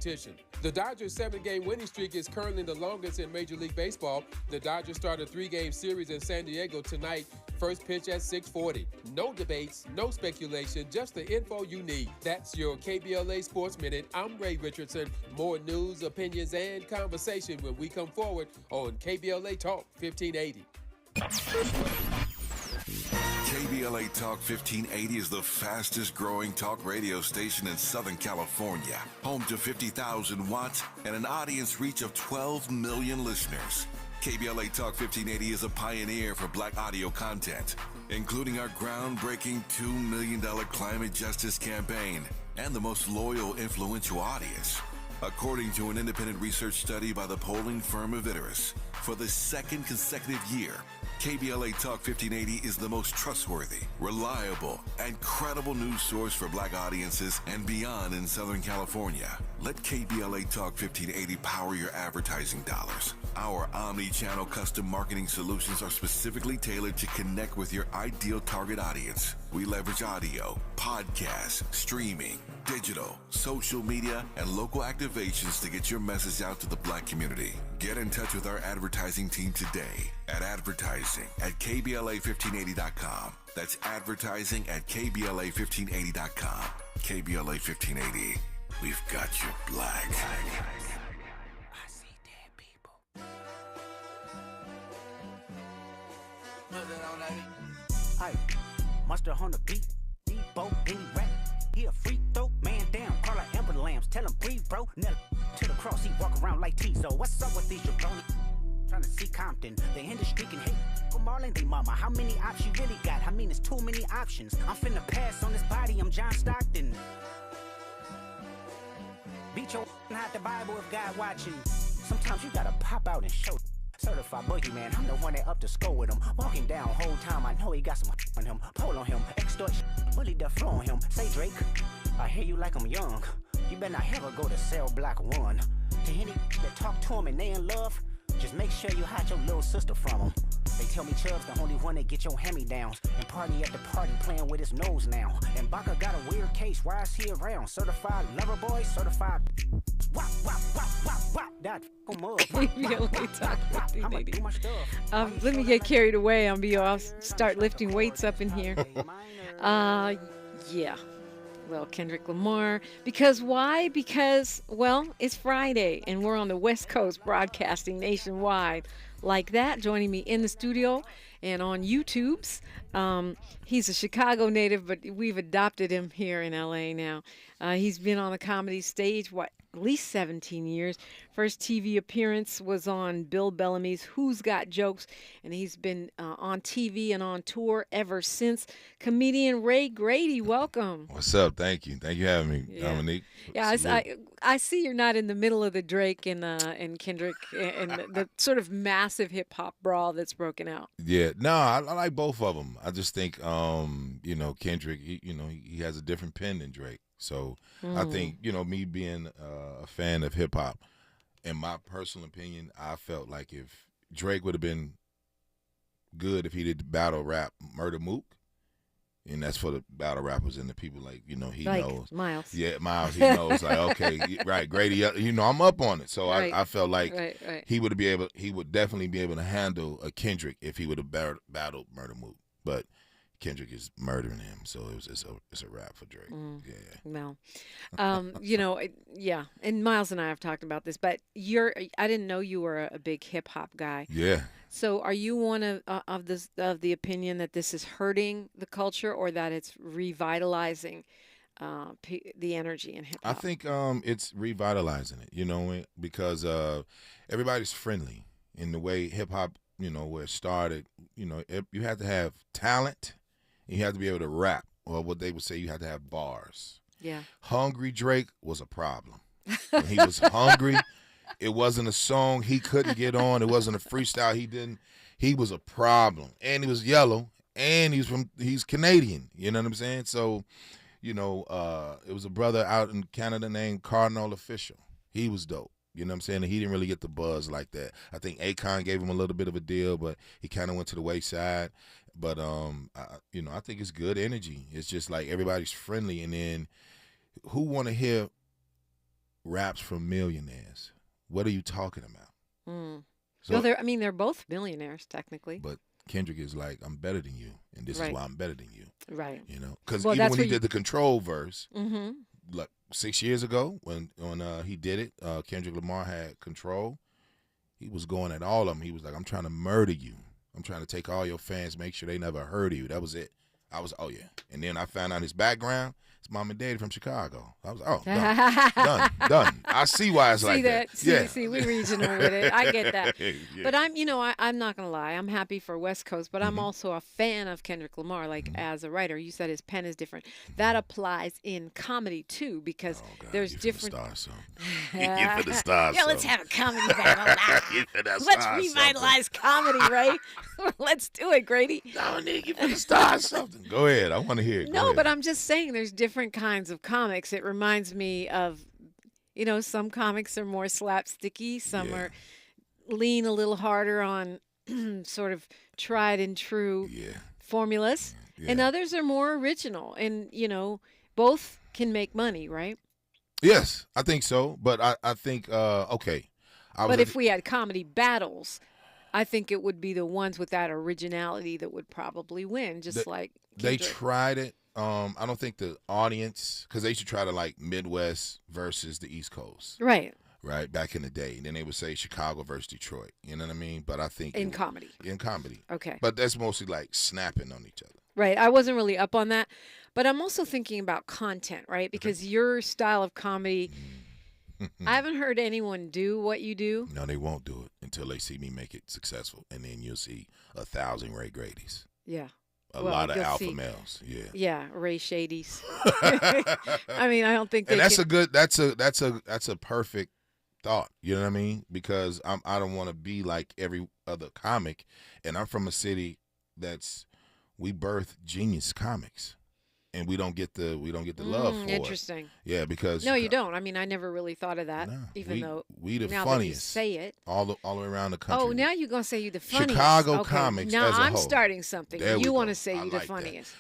The Dodgers' 7-game winning streak is currently the longest in Major League Baseball. The Dodgers start a 3-game series in San Diego tonight. First pitch at 6:40. No debates, no speculation, just the info you need. That's your KBLA Sports Minute. I'm Ray Richardson. More news, opinions, and conversation when we come forward on KBLA Talk 1580. KBLA Talk 1580 is the fastest growing talk radio station in Southern California. Home to 50,000 watts and an audience reach of 12 million listeners. KBLA Talk 1580 is a pioneer for Black audio content, including our groundbreaking $2 million climate justice campaign and the most loyal, influential audience. According to an independent research study by the polling firm Aviterus, for the second consecutive year, KBLA Talk 1580 is the most trustworthy, reliable, and credible news source for Black audiences and beyond in Southern California. Let KBLA Talk 1580 power your advertising dollars. Our omni-channel custom marketing solutions are specifically tailored to connect with your ideal target audience. We leverage audio, podcasts, streaming, digital, social media, and local activations to get your message out to the Black community. Get in touch with our advertising team today at advertising@kbla1580.com. That's advertising at kbla1580.com. KBLA 1580. We've got you, Black. I see dead people. Aye, mustard on the beat. Debo, any rap. He a freak throw, man down. Call like Amber Lambs. Tell him breathe, bro. Never to the cross, he walk around like Tizo. What's up with these jabroni? Trying to see Compton. The industry can hate. Go Marlon, they mama. How many options you really got? I mean, it's too many options. I'm finna pass on this body. I'm John Stockton. Beat your hide the Bible if God watching. Sometimes you gotta pop out and show. Certified boogeyman, I'm the one that up to score with him. Walking down whole time, I know he got some on him. Pole on him, extort bully the flow on him. Say Drake, I hear you like I'm young. You better not ever go to cell block 1. To any that talk to him and they in love, just make sure you hide your little sister from him. They tell me Chubb's the only one that get your hand-me-downs. And party at the party playing with his nose now. And Baca got a weird case, why is he around? Certified lover boy, certified wop, wop, wop, wop, wop. That f***ing mug. KBLA Talk 1580. Let me get carried away on BO. I'll start lifting weights up in here. Yeah. Well, Kendrick Lamar. Because why? Because, well, it's Friday, and we're on the West Coast broadcasting nationwide. Like that, joining me in the studio and on YouTube's. He's a Chicago native, but we've adopted him here in L.A. now. He's been on the comedy stage, at least 17 years. First TV appearance was on Bill Bellamy's Who's Got Jokes, and he's been on TV and on tour ever since. Comedian Ray Grady, welcome. What's up? Thank you. Thank you for having me, Dominique. Yeah, I see you're not in the middle of the Drake and Kendrick and the sort of massive hip-hop brawl that's broken out. Yeah, no, I like both of them. I just think, Kendrick, he has a different pen than Drake. So I think, me being a fan of hip-hop, in my personal opinion, I felt like if Drake would have been good if he did battle rap Murder Mook, and that's for the battle rappers and the people he like knows. Miles. Yeah, Miles, he knows. Like, okay, right, Grady, I'm up on it. So right. I felt like right. he would definitely be able to handle a Kendrick if he would have battled Murder Mook. But Kendrick is murdering him, so it's a rap for Drake. Yeah. Well, yeah. And Miles and I have talked about this, but I didn't know you were a big hip hop guy. Yeah. So are you one of the opinion that this is hurting the culture or that it's revitalizing the energy in hip hop? I think it's revitalizing it, because everybody's friendly in the way hip hop, where it started. You have to have talent. You have to be able to rap, or what they would say, you have to have bars. Yeah. Hungry Drake was a problem. When he was hungry, it wasn't a song he couldn't get on. It wasn't a freestyle he was a problem. And he was yellow, and he's Canadian. You know what I'm saying? So, it was a brother out in Canada named Cardinal Official. He was dope. You know what I'm saying? And he didn't really get the buzz like that. I think Akon gave him a little bit of a deal, but he kind of went to the wayside. But, I think it's good energy. It's just like everybody's friendly. And then who want to hear raps from millionaires. What are you talking about? So, No, they're both millionaires technically. but Kendrick is like, I'm better than you, and this is why I'm better than you. Right. You know, because Well, even that's when he what did the Control verse, Mm-hmm. like 6 years ago, when he did it, Kendrick Lamar had Control. He was going at all of them. He was like, I'm trying to murder you. I'm trying to take all your fans, make sure they never heard of you. That was it. I was, oh, yeah. And then I found out his background. His mom and daddy from Chicago. I was, oh, done. I see why it's like that. See, we regional with it. I get that. Yeah. But I'm not going to lie. I'm happy for West Coast, but I'm also a fan of Kendrick Lamar, like as a writer. You said his pen is different. That applies in comedy, too, because there's different. You for the stars. Yeah, let's have a comedy battle now. Let's revitalize comedy, Ray. Let's do it, Grady. Dominique, you for the stars something. Go ahead. I want to hear it. No, but I'm just saying there's different kinds of comics. It reminds me of, some comics are more slapsticky. Some are lean a little harder on sort of tried and true formulas. Yeah. And others are more original. And, both can make money, right? Yes, I think so. But I think, okay. But if we had comedy battles, I think it would be the ones with that originality that would probably win, like Kendrick. They tried it. I don't think the audience, because they used to try to like Midwest versus the East Coast. Right, back in the day. And then they would say Chicago versus Detroit. You know what I mean? But I think in comedy. Okay. But that's mostly like snapping on each other. Right. I wasn't really up on that. But I'm also thinking about content, right? Because your style of comedy, I haven't heard anyone do what you do. No, they won't do it until they see me make it successful. And then you'll see 1,000 Ray Gradys. Yeah. A lot of alpha males. Yeah. Yeah, Ray Shadys. I mean, I don't think and that's a perfect thought. You know what I mean? Because I don't want to be like every other comic, and I'm from a city we birth genius comics. And we don't get the love for interesting. it. Yeah, because no, you don't. I mean, I never really thought of that. No, even though we the now funniest. That you say it all the way around the country. Oh, now you're gonna say you the funniest. Chicago comics. Now as a I'm whole. starting something. You want to say you the funniest.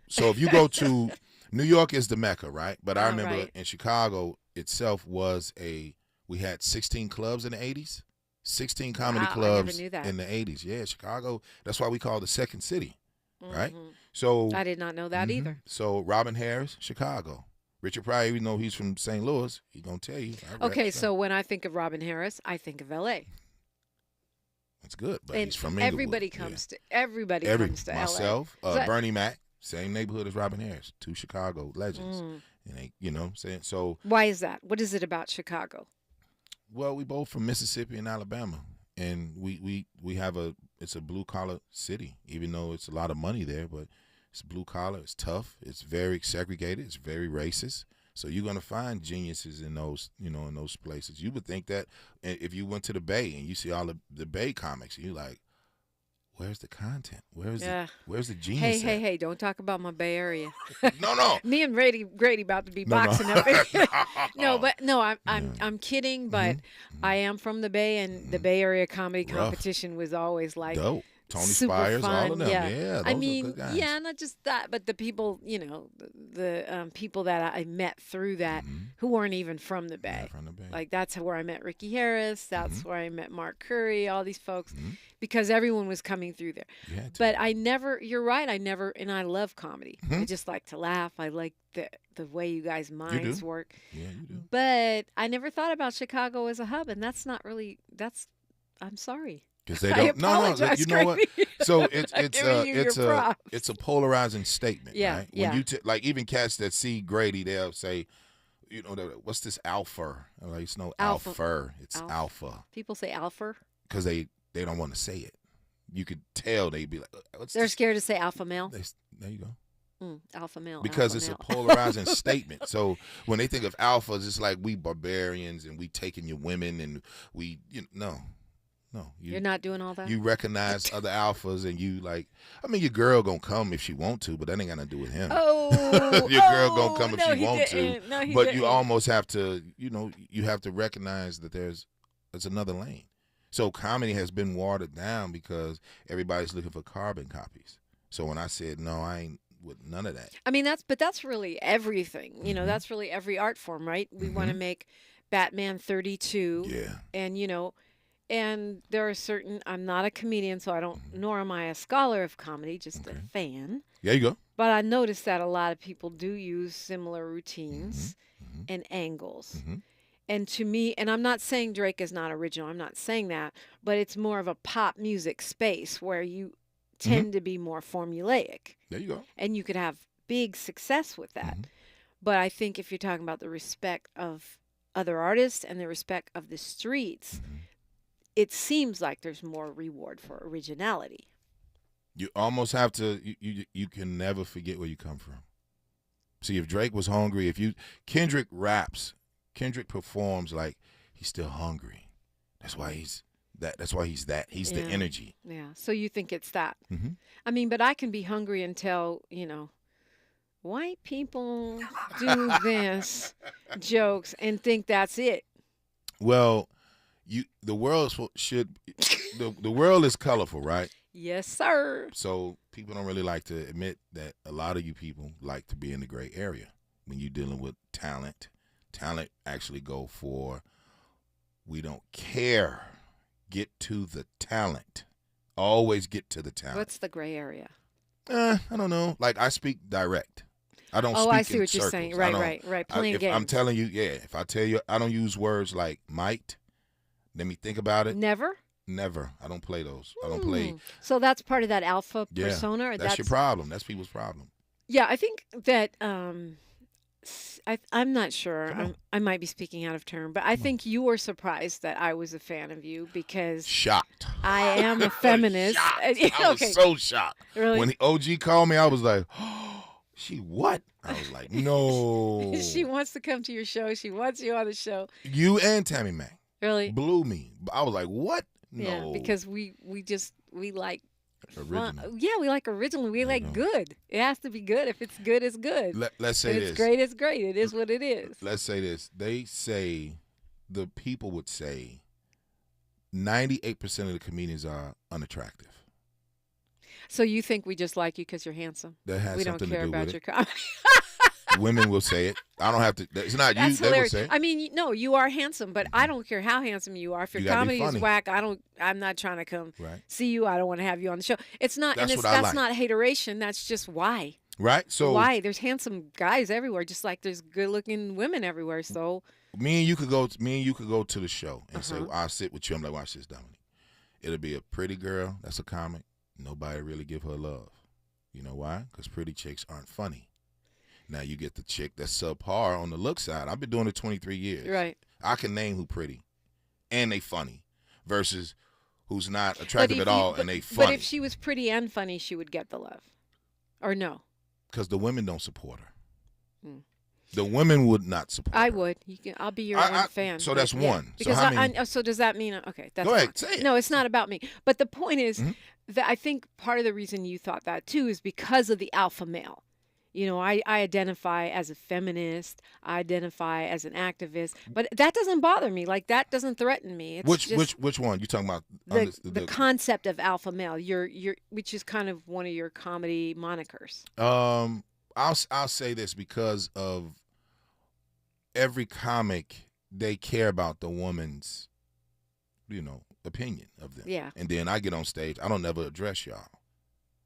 So if you go to New York is the Mecca, right? But I remember in Chicago itself we had 16 clubs in the 80s, 16 comedy clubs in the 80s. Yeah, Chicago. That's why we call it the second city, right? So I did not know that either. So Robin Harris, Chicago. Richard Pryor, even though he's from St. Louis, he's gonna tell you. Okay, so when I think of Robin Harris, I think of L.A. That's good, but and he's from Inglewood. Everybody comes to L.A. Myself, Bernie Mac, same neighborhood as Robin Harris, two Chicago legends. And they, saying so. Why is that? What is it about Chicago? Well, we both from Mississippi and Alabama, and we have it's a blue collar city, even though it's a lot of money there, but it's blue collar, it's tough, it's very segregated, it's very racist. So you're gonna find geniuses in those, in those places. You would think that if you went to the Bay and you see all the Bay comics, and you're like, where's the content? Where's the genius? Hey! Don't talk about my Bay Area. No. Me and Grady about to be boxing up. I'm kidding, but I am from the Bay, and the Bay Area comedy competition was always like dope. Tony super Spires, fun. all of them. Yeah, I mean, not just that, but the people, the people that I met through that who weren't even from the Bay. Like that's where I met Ricky Harris. That's where I met Mark Curry. All these folks, because everyone was coming through there. But you're right. And I love comedy. I just like to laugh. I like the way you guys' minds work. Yeah, you do. But I never thought about Chicago as a hub, and that's not really. I'm sorry. Because they don't. No. You know what? So it's a polarizing statement, right? When you like even cats that see Grady, they'll say, what's this alpha? Like it's no alpha. It's alpha. People say alpha because they don't want to say it. You could tell they'd be like, they're scared to say alpha male. There you go. Alpha male. Because it's a polarizing statement. So when they think of alphas, it's like we barbarians and we taking your women and we no. No, you're not doing all that. You recognize other alphas, and you your girl gonna come if she want to, but that ain't got nothing to do with him. Your girl gonna come if she want to, but you almost have to, you have to recognize that there's another lane. So comedy has been watered down because everybody's looking for carbon copies. So when I said no, I ain't with none of that. I mean that's really everything. That's really every art form, right? We want to make Batman 32. Yeah. And, and there are certain, I'm not a comedian, so I don't, nor am I a scholar of comedy, just a fan. There you go. But I noticed that a lot of people do use similar routines and angles. And to me, and I'm not saying Drake is not original, I'm not saying that, but it's more of a pop music space where you tend to be more formulaic. There you go. And you could have big success with that. But I think if you're talking about the respect of other artists and the respect of the streets, it seems like there's more reward for originality. You almost have to, you can never forget where you come from. See, if Drake was hungry, Kendrick raps, Kendrick performs like he's still hungry. That's why he's that. That's why he's that. He's the energy. Yeah. So you think it's that. I mean, but I can be hungry until, white people do this jokes and think that's it. Well, the world should, the world is colorful, right? Yes, sir. So people don't really like to admit that a lot of you people like to be in the gray area when you're dealing with talent. Talent actually go for, we don't care. Get to the talent. Always get to the talent. What's the gray area? I don't know. Like, I speak direct. I don't speak I see in what you're circles. saying. Right. Playing games. I'm telling you, if I tell you, I don't use words like might. Let me think about it. Never? Never. I don't play those. I don't play. So that's part of that alpha persona? Or that's your problem. That's people's problem. Yeah, I think that I'm not sure. I might be speaking out of turn, but I think you were surprised that I was a fan of you because shocked. I am a feminist. I was so shocked. Really? When the OG called me, I was like, oh, she what? I was like, no. She wants to come to your show. She wants you on the show. You and Tammy Mac. Really? Blew me. I was like, what? No. Yeah, because we like original. Yeah, we like original. We like good. It has to be good. If it's good, it's good. Let's say this. If it's great, it's great. It is what it is. Let's say this. They say, the people would say, 98% of the comedians are unattractive. So you think we just like you because you're handsome? That has we something don't care to do about with your it. comedy. Women will say it. I don't have to. It's not That's you. hilarious. They will say it. I mean, no, you are handsome, but I don't care how handsome you are. If your You gotta be comedy is funny. whack, I'm not trying to come Right. see you. I don't want to have you on the show. It's not. That's and it's, what I that's like. not hateration. That's just why. Right. So Why? There's handsome guys everywhere, just like there's good-looking women everywhere. So me and you could go to the show and say, well, I'll sit with you. I'm like, watch this, Dominique. It'll be a pretty girl that's a comic. Nobody really give her love. You know why? Because pretty chicks aren't funny. Now you get the chick that's subpar on the look side. I've been doing it 23 years. right. I can name who pretty and they funny versus who's not attractive at all and they funny. But if she was pretty and funny, she would get the love, or no? Because the women don't support her. Hmm. The women would not support her. I would. I'll be your one fan. So that's yeah. one. Because so how many? so does that mean okay? That's Go ahead, fine. say it. No, it's not about me. But the point is that I think part of the reason you thought that too is because of the alpha male. You know, I identify as a feminist. I identify as an activist, but that doesn't bother me. Like that doesn't threaten me. It's Which one you talking about? The concept of alpha male. You're which is kind of one of your comedy monikers. I'll say this because of every comic, they care about the woman's, opinion of them. Yeah. And then I get on stage, I don't never address y'all.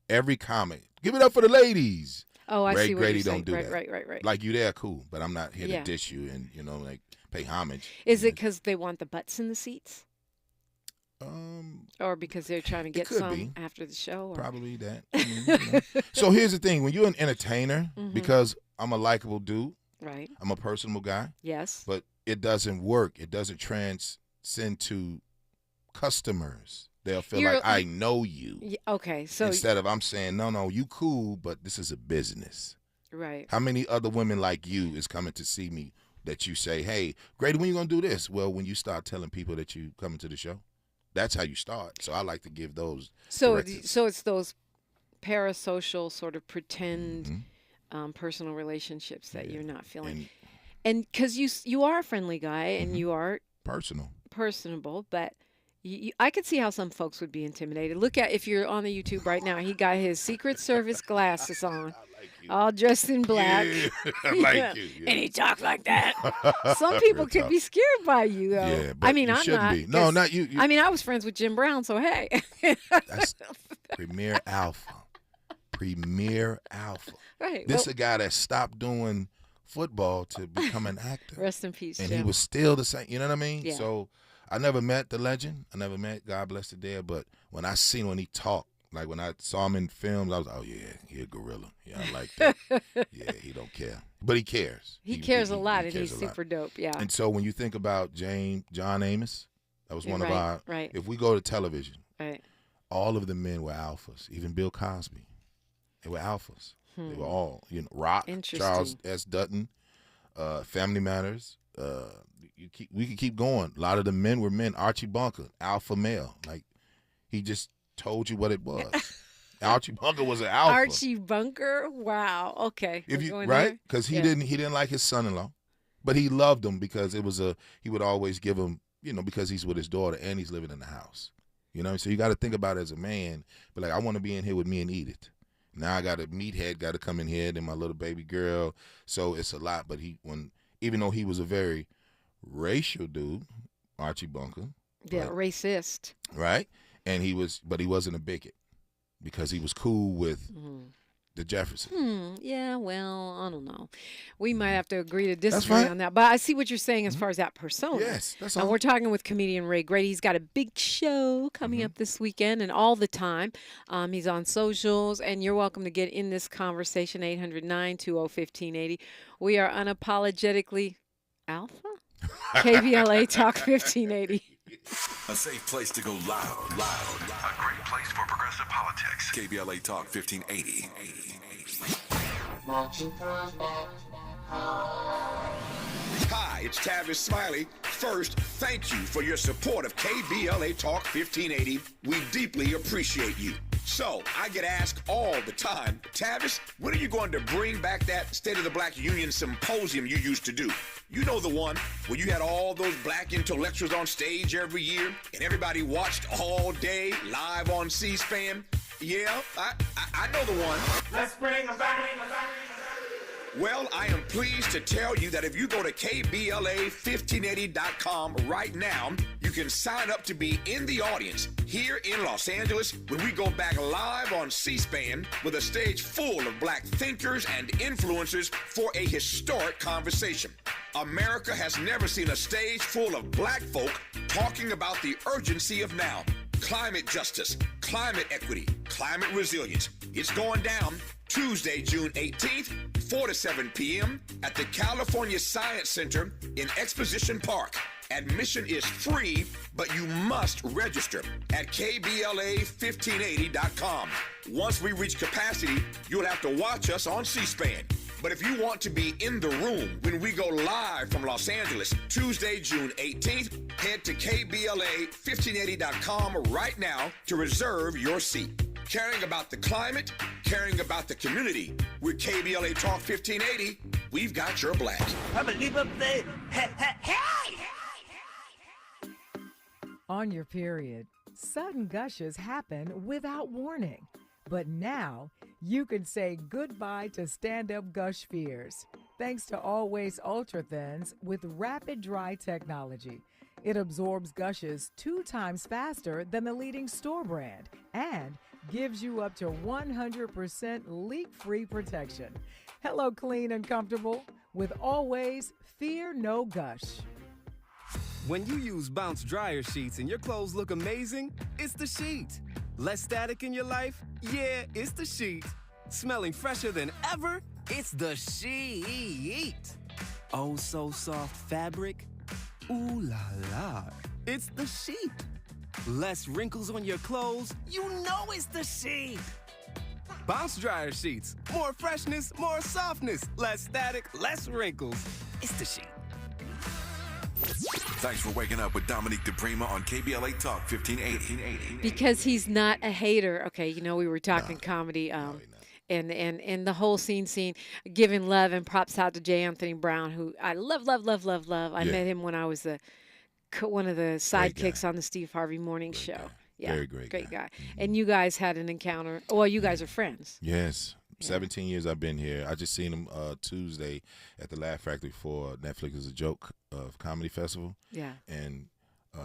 Every comic, give it up for the ladies. Oh, I Ray see what Grady you're saying. don't do that. Right. Like you there, cool, but I'm not here Yeah. to dish you and pay homage. Is it because they want the butts in the seats, or because they're trying to get could some be. after the show? Or? Probably that. So here's the thing: when you're an entertainer, because I'm a likable dude, Right. I'm a personable guy, Yes. but it doesn't work. It doesn't transcend to customers. They'll feel You're- like I know you. Yeah, okay. So Instead of I'm saying, no, you cool, but this is a business. right. How many other women like you is coming to see me that you say, hey, Grady, when you going to do this? Well, when you start telling people that you coming to the show, that's how you start. So I like to give those directives. So it's those parasocial sort of pretend personal relationships that you're not feeling. And because you are a friendly guy and you are personable, but I could see how some folks would be intimidated. Look at, if you're on the YouTube right now, he got his Secret Service glasses on. all dressed in black. Yeah, I like you. Yeah. And he talked like that. Some people could be scared by you, though. Yeah, but I mean, you I'm shouldn't not. be. No, not you. I mean, I was friends with Jim Brown, so hey. That's Premier Alpha. Premier Alpha. Right. This is a guy that stopped doing football to become an actor. Rest in peace, and Jim. he was still the same. You know what I mean? Yeah. So I never met the legend. I never met God Bless the Dead. But when I seen when he talked, like when I saw him in films, I was, oh yeah, he a gorilla. Yeah, I like that. Yeah, he don't care, but he cares. He cares a lot, and cares he's a lot. super dope. Yeah. And so when you think about John Amos, that was one of our. Right. If we go to television, Right. all of the men were alphas. Even Bill Cosby, they were alphas. They were all, Rock, Charles S. Dutton, Family Matters. We could keep going. A lot of the men were men. Archie Bunker, alpha male. Like he just told you what it was. Archie Bunker was an alpha. Archie Bunker. Wow. Okay. If you Going right, there? because he didn't like his son-in-law, but he loved him because he would always give him, because he's with his daughter and he's living in the house. So you got to think about it as a man. But like, I want to be in here with me and eat it. Now I got a meathead got to come in here, then my little baby girl. So it's a lot. But even though he was a very racial dude, Archie Bunker. Yeah, racist. Right? And but he wasn't a bigot because he was cool with the Jeffersons. Yeah, well, I don't know. We might have to agree to disagree on that. But I see what you're saying as far as that persona. Yes, that's all. And we're talking with comedian Ray Grady. He's got a big show coming up this weekend and all the time. He's on socials, and you're welcome to get in this conversation, 800-920-1580. We are unapologetically alpha? KBLA Talk 1580. A safe place to go loud. A great place for progressive politics. KBLA Talk 1580. Hi, it's Tavis Smiley. First, thank you for your support of KBLA Talk 1580. We deeply appreciate you. So, I get asked all the time, Tavis, when are you going to bring back that State of the Black Union symposium you used to do? You know the one where you had all those black intellectuals on stage every year and everybody watched all day live on C-SPAN? Yeah, I know the one. Let's bring them back. Well, I am pleased to tell you that if you go to KBLA1580.com right now, you can sign up to be in the audience here in Los Angeles when we go back live on C-SPAN with a stage full of black thinkers and influencers for a historic conversation. America has never seen a stage full of black folk talking about the urgency of now. Climate justice, climate equity, climate resilience. It's going down Tuesday, June 18th, 4 to 7 p.m. at the California Science Center in Exposition Park. Admission is free, but you must register at KBLA1580.com. Once we reach capacity, you'll have to watch us on C-SPAN. But if you want to be in the room when we go live from Los Angeles, Tuesday, June 18th, head to KBLA1580.com right now to reserve your seat. Caring about the climate, caring about the community. With KBLA Talk 1580, we've got your black. On your period, sudden gushes happen without warning. But now, you can say goodbye to stand-up gush fears. Thanks to Always Ultra Thins with rapid dry technology. It absorbs gushes 2 times faster than the leading store brand and gives you up to 100% leak-free protection. Hello, clean and comfortable with Always Fear No Gush. When you use Bounce dryer sheets and your clothes look amazing, it's the sheet. Less static in your life? Yeah, it's the sheet. Smelling fresher than ever? It's the sheet. Oh, so soft fabric? Ooh la la. It's the sheet. Less wrinkles on your clothes? You know it's the sheet. Bounce dryer sheets. More freshness, more softness. Less static, less wrinkles. It's the sheet. Thanks for waking up with Dominique DiPrima on KBLA Talk 1580. Because he's not a hater. Okay, we were talking comedy. And the whole scene, giving love and props out to J. Anthony Brown, who I love. I met him when I was one of the sidekicks on the Steve Harvey Morning Show. Yeah, very great guy. And you guys had an encounter. Well, you guys are friends. Yes. 17 years I've been here. I just seen him Tuesday at the Laugh Factory for Netflix is a Joke Comedy Festival. Yeah. And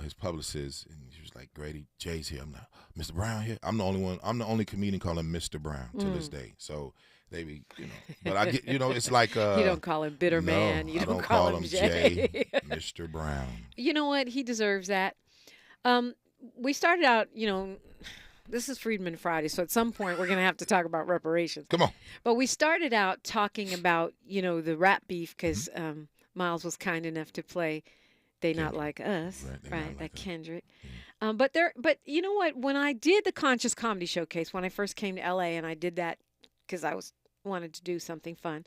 his publicist, and he was like, Grady, Jay's here. I'm not, Mr. Brown here? I'm the only one. I'm the only comedian calling him Mr. Brown to this day. So they be, but I get, it's like. You don't call him Bitter Man. You I don't call him Jay. Mr. Brown. You know what? He deserves that. We started out, this is Freedman Friday, so at some point we're going to have to talk about reparations. Come on. But we started out talking about, the rap beef because Miles was kind enough to play They Not Like Us, right? That Kendrick. But you know what? When I did the Conscious Comedy Showcase, when I first came to LA, and I did that because I wanted to do something fun,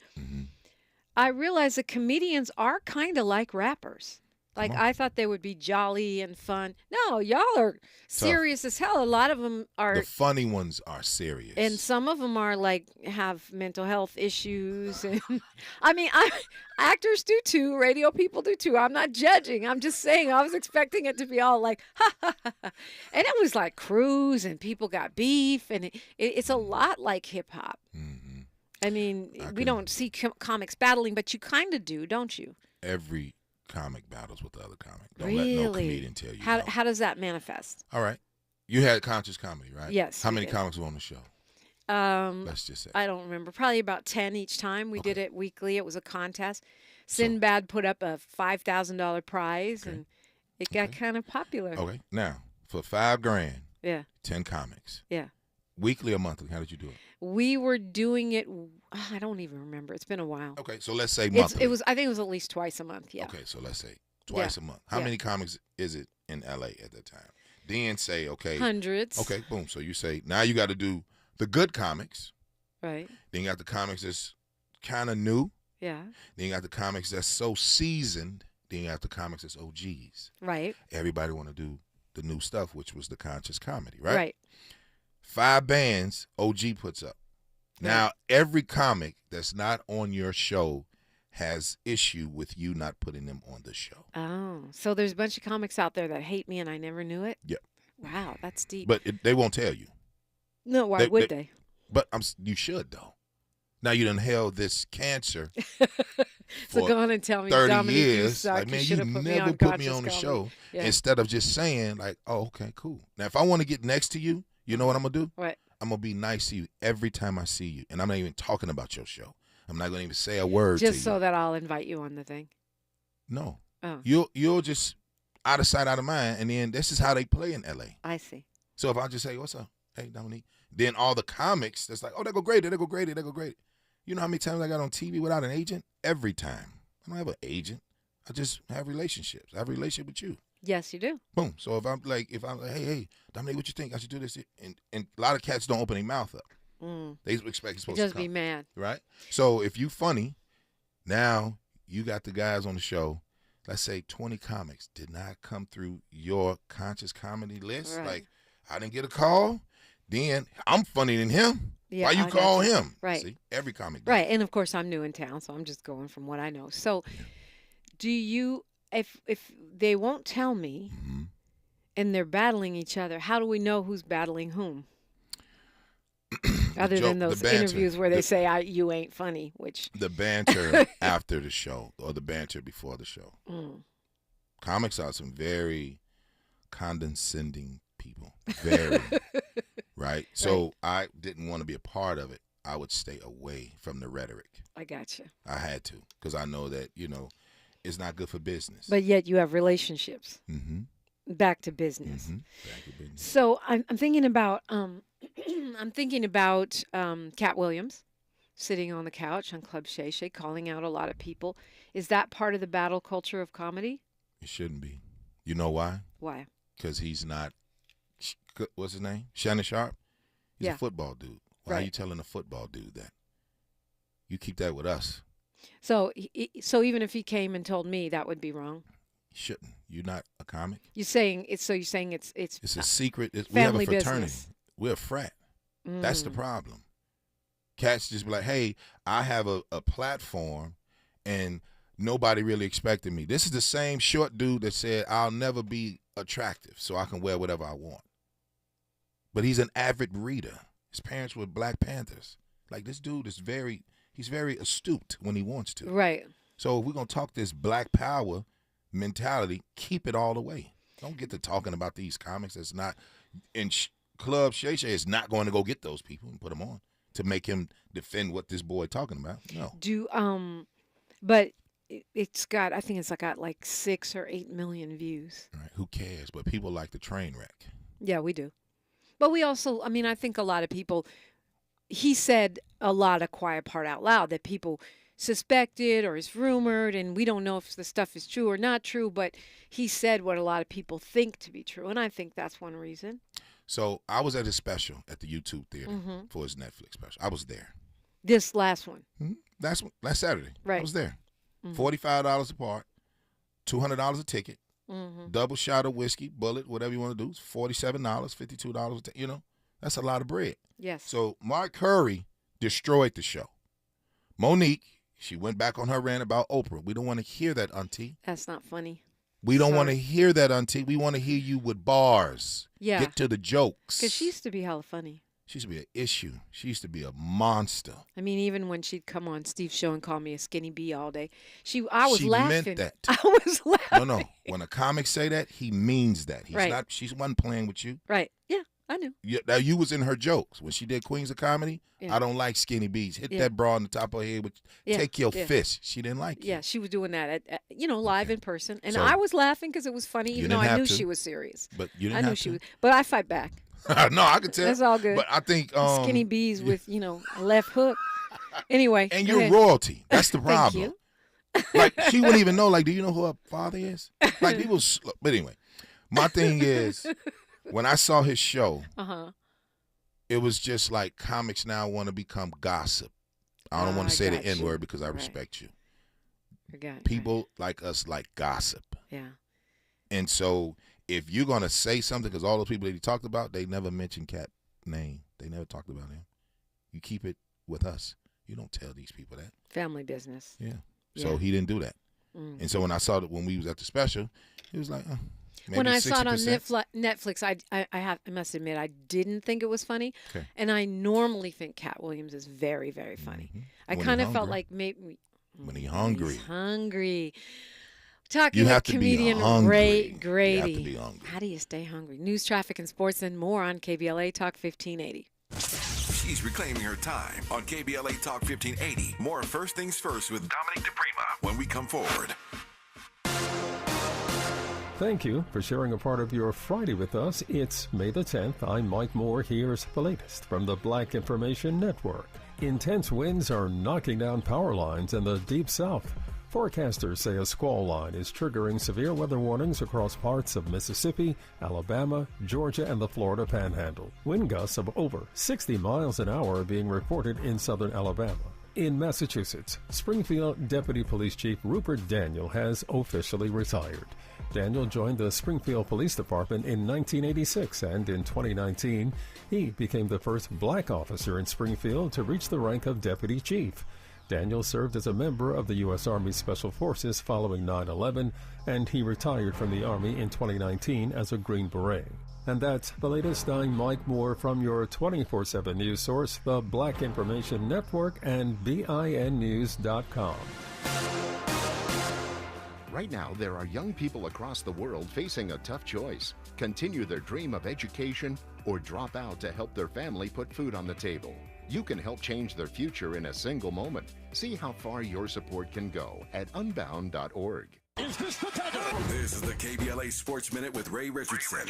I realized that comedians are kind of like rappers. Like, I thought they would be jolly and fun. No, y'all are serious as hell. A lot of them are. The funny ones are serious. And some of them are, like, have mental health issues. And actors do too. Radio people do too. I'm not judging. I'm just saying I was expecting it to be all like, ha, ha, ha. And it was like Cruise and people got beef. And it's a lot like hip hop. Mm-hmm. I mean, we don't see comics battling, but you kind of do, don't you? Every comic battles with the other comic. Don't really? let no comedian tell you. How does that manifest? All right. You had Conscious Comedy, right? Yes. How many comics were on the show? Let's just say. I don't remember. Probably about 10 each time. We did it weekly. It was a contest. Sinbad put up a $5,000 prize, and it got kind of popular. Okay. Now, for $5,000, yeah, 10 comics. Yeah. Weekly or monthly? How did you do it? We were doing it. I don't even remember. It's been a while. Okay, so let's say monthly. I think it was at least twice a month. Yeah. Okay, so let's say twice a month. How many comics is it in LA at that time? Then say hundreds. Okay, boom. So you say now you got to do the good comics. Right. Then you got the comics that's kind of new. Yeah. Then you got the comics that's so seasoned. Then you got the comics that's OGs. Right. Everybody want to do the new stuff, which was the Conscious Comedy, right? Right. 5 bands OG puts up. Now, every comic that's not on your show has issue with you not putting them on the show. Oh, so there's a bunch of comics out there that hate me and I never knew it? Yep. Wow, that's deep. But they won't tell you. No, why would they? But you should, though. Now you done held this cancer so go on and tell me, 30 Dominique, years. Like, man, you never put me on the show. Yeah. Instead of just saying, like, oh, okay, cool. Now, if I want to get next to you, you know what I'm going to do? What? I'm going to be nice to you every time I see you. And I'm not even talking about your show. I'm not going to even say a word to you. Just so that I'll invite you on the thing? No. Oh. You'll just out of sight, out of mind. And then this is how they play in L.A. I see. So if I just say, what's up? Hey, Dominique. Then all the comics, that's like, oh, they go Grady, they go Grady, they go Grady. You know how many times I got on TV without an agent? Every time. I don't have an agent. I just have relationships. I have a relationship with you. Yes, you do. Boom. So if I'm like, hey, Dominique, what you think? I should do this. And a lot of cats don't open their mouth up. They expect it's supposed to come. Just be mad. Right? So if you funny, now you got the guys on the show, let's say 20 comics did not come through your Conscious Comedy list. Right. Like, I didn't get a call. Then I'm funnier than him. Yeah, why you call him? Right. See, every comic does. Right. And, of course, I'm new in town, so I'm just going from what I know. So do you, if they won't tell me and they're battling each other, how do we know who's battling whom? Other than those interviews where they say, you ain't funny, which. The banter after the show or the banter before the show. Comics are some very condescending people. Very. Right? So I didn't want to be a part of it. I would stay away from the rhetoric. I got you. I had to because I know that, it's not good for business. But yet you have relationships. Back to business. Back to business. So I'm thinking about Cat Williams sitting on the couch on Club Shay Shay calling out a lot of people. Is that part of the battle culture of comedy? It shouldn't be. You know why? Why? Because he's not. What's his name? Shannon Sharp? He's a football dude. Why are you telling a football dude that? You keep that with us. So even if he came and told me, that would be wrong? You shouldn't. You're not a comic. You're saying it's a secret. We have a family fraternity. Business. We're a frat. That's the problem. Cats just be like, hey, I have a platform and nobody really expected me. This is the same short dude that said, I'll never be attractive so I can wear whatever I want. But he's an avid reader. His parents were Black Panthers. Like, this dude is he's very astute when he wants to. Right. So if we're going to talk this black power mentality, keep it all the way. Don't get to talking about these comics that's not in Club Shay Shay is not going to go get those people and put them on to make him defend what this boy talking about. No. But it's got, I think it's got like 6 or 8 million views. All right, who cares? But people like the train wreck. Yeah, we do. But we also, I mean, I think a lot of people, he said a lot of quiet part out loud that people suspected or is rumored, and we don't know if the stuff is true or not true, but he said what a lot of people think to be true, and I think that's one reason. So I was at his special at the YouTube Theater for his Netflix special. I was there. This last one. Last Saturday. Right. I was there. $45 a part, $200 a ticket, double shot of whiskey, bullet, whatever you want to do. It's $47, $52, you know. That's a lot of bread. Yes. So Mark Curry destroyed the show. Monique, she went back on her rant about Oprah. We don't want to hear that, auntie. That's not funny. We don't want to hear that, auntie. We want to hear you with bars. Yeah. Get to the jokes. Because she used to be hella funny. She used to be an issue. She used to be a monster. I mean, even when she'd come on Steve's show and call me a skinny bee all day, I was laughing. She meant that. I was laughing. No. When a comic say that, he means that. He's not. She wasn't playing with you. Right. Yeah, I knew. Now, you was in her jokes. When she did Queens of Comedy, I don't like skinny bees. Hit that bra on the top of her head with take your fist. She didn't like it. Yeah, she was doing that at live in person. And so, I was laughing because it was funny, even though I knew she was serious. But you didn't have to. But I fight back. No, I could tell. That's all good. But I think skinny bees with a left hook. Anyway, and you're royalty. That's the problem. Thank you. Like, she wouldn't even know. Like, do you know who her father is? Like, people. But anyway, my thing is, when I saw his show, it was just like comics now want to become gossip. I don't want to say the N word because I respect you. People like us like gossip. Yeah. And so, if you're going to say something, because all those people that he talked about, they never mentioned Cat name. They never talked about him. You keep it with us. You don't tell these people that. Family business. Yeah. So he didn't do that. And so when I saw that when we was at the special, it was like, maybe when I 60%. saw it on Netflix, I must admit, I didn't think it was funny. Okay. And I normally think Cat Williams is very, very funny. I kind of felt like maybe. When he's hungry. He's hungry. Talking with comedian Ray Grady. You have to be hungry. How do you stay hungry? News, traffic, and sports and more on KBLA Talk 1580. She's reclaiming her time on KBLA Talk 1580. More First Things First with Dominique DiPrima when we come forward. Thank you for sharing a part of your Friday with us. It's May the 10th. I'm Mike Moore. Here's the latest from the Black Information Network. Intense winds are knocking down power lines in the Deep South. Forecasters say a squall line is triggering severe weather warnings across parts of Mississippi, Alabama, Georgia, and the Florida Panhandle. Wind gusts of over 60 miles an hour are being reported in southern Alabama. In Massachusetts, Springfield Deputy Police Chief Rupert Daniel has officially retired. Daniel joined the Springfield Police Department in 1986, and in 2019, he became the first black officer in Springfield to reach the rank of Deputy Chief. Daniel served as a member of the U.S. Army Special Forces following 9/11, and he retired from the Army in 2019 as a Green Beret. And that's the latest. I'm Mike Moore from your 24/7 news source, the Black Information Network and BINnews.com. Right now, there are young people across the world facing a tough choice: continue their dream of education or drop out to help their family put food on the table. You can help change their future in a single moment. See how far your support can go at unbound.org. Is this the tether? This is the KBLA Sports Minute with Ray Richardson.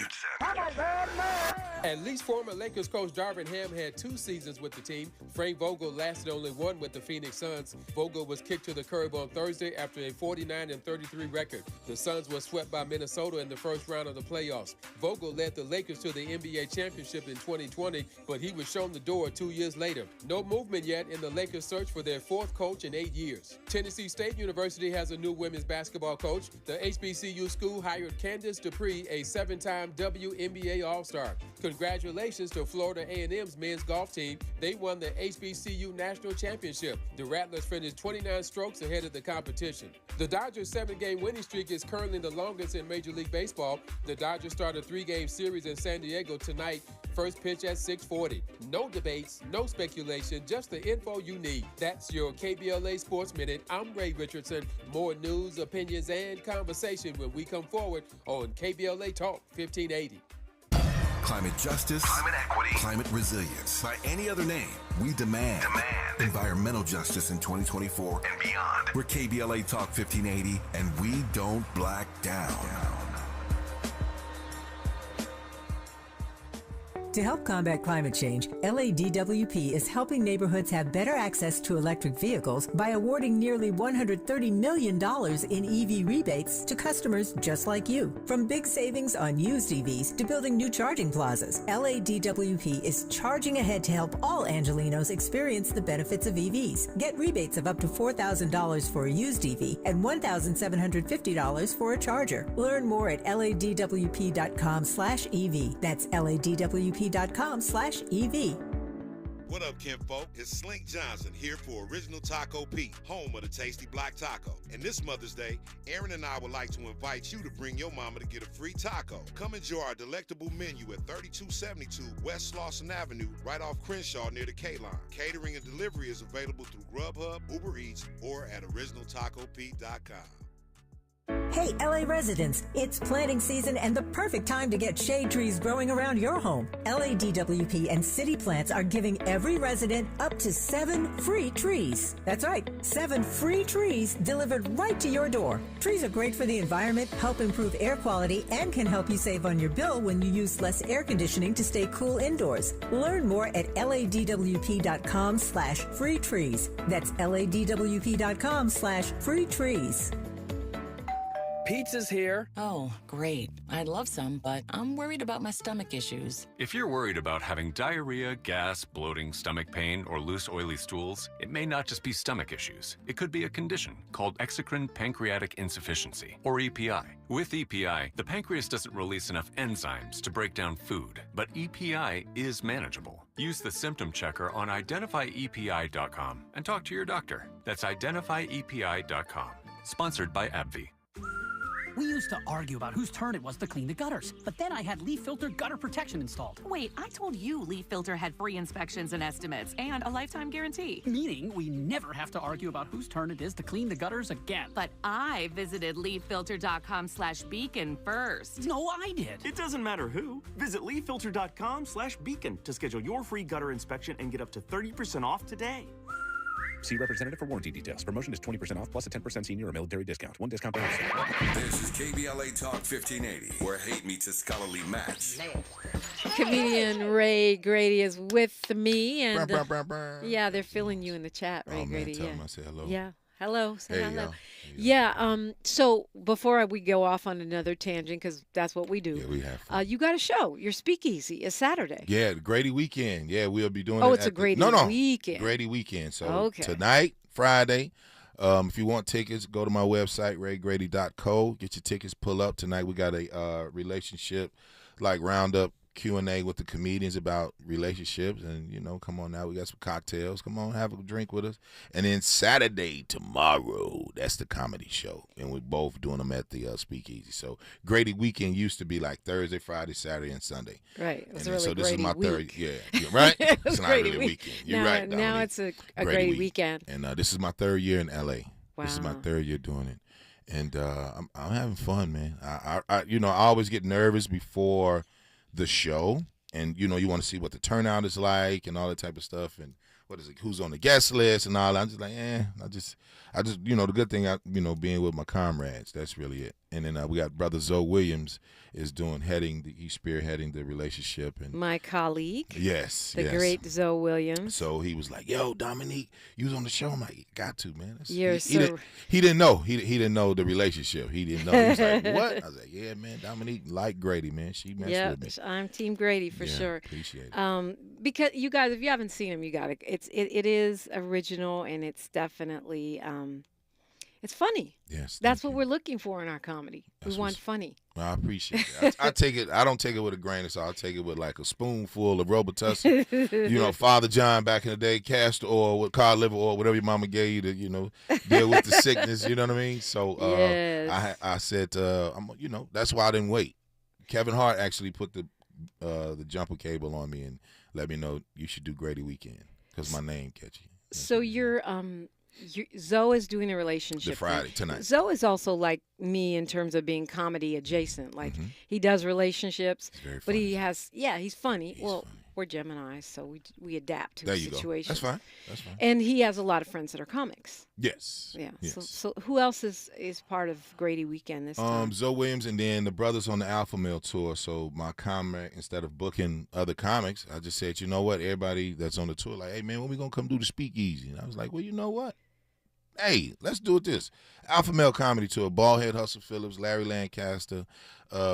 At least former Lakers coach Darvin Ham had 2 seasons with the team. Frank Vogel lasted only 1 with the Phoenix Suns. Vogel was kicked to the curb on Thursday after a 49-33 record. The Suns were swept by Minnesota in the first round of the playoffs. Vogel led the Lakers to the NBA championship in 2020, but he was shown the door 2 years later. No movement yet in the Lakers' search for their 4th coach in 8 years. Tennessee State University has a new women's basketball coach. The HBCU school hired Candace Dupree, a 7-time WNBA All-Star. Congratulations to Florida A&M's men's golf team. They won the HBCU National Championship. The Rattlers finished 29 strokes ahead of the competition. The Dodgers' 7-game winning streak is currently the longest in Major League Baseball. The Dodgers start a 3-game series in San Diego tonight. First pitch at 6:40. No debates, no speculation, just the info you need. That's your KBLA Sports Minute. I'm Ray Richardson. More news, opinions, and conversation when we come forward on KBLA Talk 1580. Climate justice, climate equity, climate resilience. By any other name, we demand environmental justice in 2024 and beyond. We're KBLA Talk 1580, and we don't black down. To help combat climate change, LADWP is helping neighborhoods have better access to electric vehicles by awarding nearly $130 million in EV rebates to customers just like you. From big savings on used EVs to building new charging plazas, LADWP is charging ahead to help all Angelenos experience the benefits of EVs. Get rebates of up to $4,000 for a used EV and $1,750 for a charger. Learn more at ladwp.com/EV. That's ladwp.com/EV. What up, kinfolk? It's Slink Johnson here for Original Taco Pete, home of the tasty black taco. And this Mother's Day, Aaron and I would like to invite you to bring your mama to get a free taco. Come enjoy our delectable menu at 3272 West Slauson Avenue, right off Crenshaw near the K-Line. Catering and delivery is available through Grubhub, Uber Eats, or at originaltacopete.com. Hey, LA residents, it's planting season and the perfect time to get shade trees growing around your home. LADWP and City Plants are giving every resident up to 7 free trees. That's right, 7 free trees delivered right to your door. Trees are great for the environment, help improve air quality, and can help you save on your bill when you use less air conditioning to stay cool indoors. Learn more at ladwp.com/free trees. That's ladwp.com/free trees. Pizza's here. Oh, great. I'd love some, but I'm worried about my stomach issues. If you're worried about having diarrhea, gas, bloating, stomach pain, or loose, oily stools, it may not just be stomach issues. It could be a condition called exocrine pancreatic insufficiency, or EPI. With EPI, the pancreas doesn't release enough enzymes to break down food, but EPI is manageable. Use the symptom checker on identifyepi.com and talk to your doctor. That's identifyepi.com. Sponsored by AbbVie. We used to argue about whose turn it was to clean the gutters, but then I had Leaf Filter gutter protection installed. Wait, I told you Leaf Filter had free inspections and estimates and a lifetime guarantee. Meaning we never have to argue about whose turn it is to clean the gutters again. But I visited leaffilter.com/beacon first. No, I did. It doesn't matter who. Visit leaffilter.com/beacon to schedule your free gutter inspection and get up to 30% off today. See representative for warranty details. Promotion is 20% off plus a 10% senior or military discount. One discount per house. This is KBLA Talk 1580, where hate meets a scholarly match. Comedian Ray Grady is with me, and yeah, they're feeling you in the chat, Ray Grady. Tell him I said hello. Yeah. Hello. Say hey, hello. Yeah. So before we go off on another tangent, because that's what we do. Yeah, we have. You got a show. Your speakeasy is Saturday. Yeah, the Grady Weekend. Yeah, we'll be doing. Oh, it's a Grady Weekend. Grady Weekend. So tonight, Friday. If you want tickets, go to my website, raygrady.co. Get your tickets. Pull up tonight. We got a relationship roundup Q&A with the comedians about relationships, and come on now, we got some cocktails, come on, have a drink with us. And then Saturday, tomorrow, that's the comedy show, and we're both doing them at the speakeasy. So Grady Weekend used to be like Thursday, Friday, Saturday, and Sunday. Right. It was and really so this Grady is my week. third. Yeah, right. It's not Grady really a weekend. You're now, right, Dominique. now it's a Grady weekend. And this is my third year in LA. Wow. This is my third year doing it, and I'm having fun, man. I always get nervous before the show. And, you want to see what the turnout is like and all that type of stuff. And what is it, who's on the guest list and all that. I'm just like, I just, the good thing, being with my comrades, that's really it. And then we got Brother Zoe Williams is he's spearheading the relationship. And my colleague. Yes. The great Zoe Williams. So he was like, yo, Dominique, you was on the show. I'm like, got to, man. He didn't know. He didn't know the relationship. He didn't know. He was like, what? I was like, yeah, man, Dominique like Grady, man. She messed with me. I'm Team Grady for sure. Appreciate it. Because you guys, if you haven't seen him, you got it. It is original, and it's definitely It's funny. Yes. That's what we're looking for in our comedy. We want funny. Well, I appreciate it. I take it. I don't take it with a grain of salt. I take it with like a spoonful of Robitussin. You know, Father John back in the day, castor oil, with cod liver oil, whatever your mama gave you to, you know, deal with the sickness. You know what I mean? So yes. I said, you know, that's why I didn't wait. Kevin Hart actually put the jumper cable on me and let me know you should do Grady Weekend because my name catchy. So Zoe is doing a relationship The Friday, thing. tonight. Zoe is also like me in terms of being comedy adjacent. Like he does relationships, but he has he's funny. We're Geminis, so we adapt to the situation. That's fine. That's fine. And he has a lot of friends that are comics. Yes. Yeah. Yes. So who else is part of Grady Weekend this time? Zoe Williams and then the brothers on the Alpha Male tour. So my comic, instead of booking other comics, I just said, you know what? Everybody that's on the tour, like, hey man, when we gonna come do the Speakeasy? And I was like, well, you know what? Hey, let's do it this. Alpha Male Comedy Tour, Ballhead Hustle Phillips, Larry Lancaster,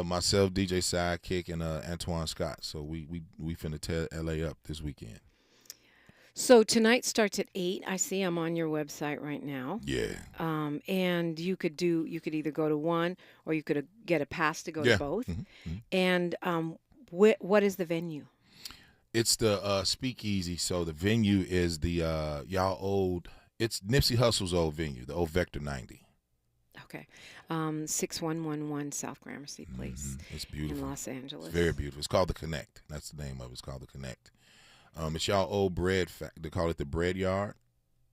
myself, DJ Sidekick, and Antoine Scott. So we finna tear LA up this weekend. So tonight starts at 8. I see I'm on your website right now. Yeah. And you could either go to one or you could get a pass to go to both. And what is the venue? It's the Speakeasy. So the venue is the it's Nipsey Hussle's old venue, the old Vector 90. Okay. 6111 South Gramercy Place. It's beautiful. In Los Angeles. It's very beautiful. It's called The Connect. That's the name of it. It's called The Connect. It's y'all old bread they call it the bread yard.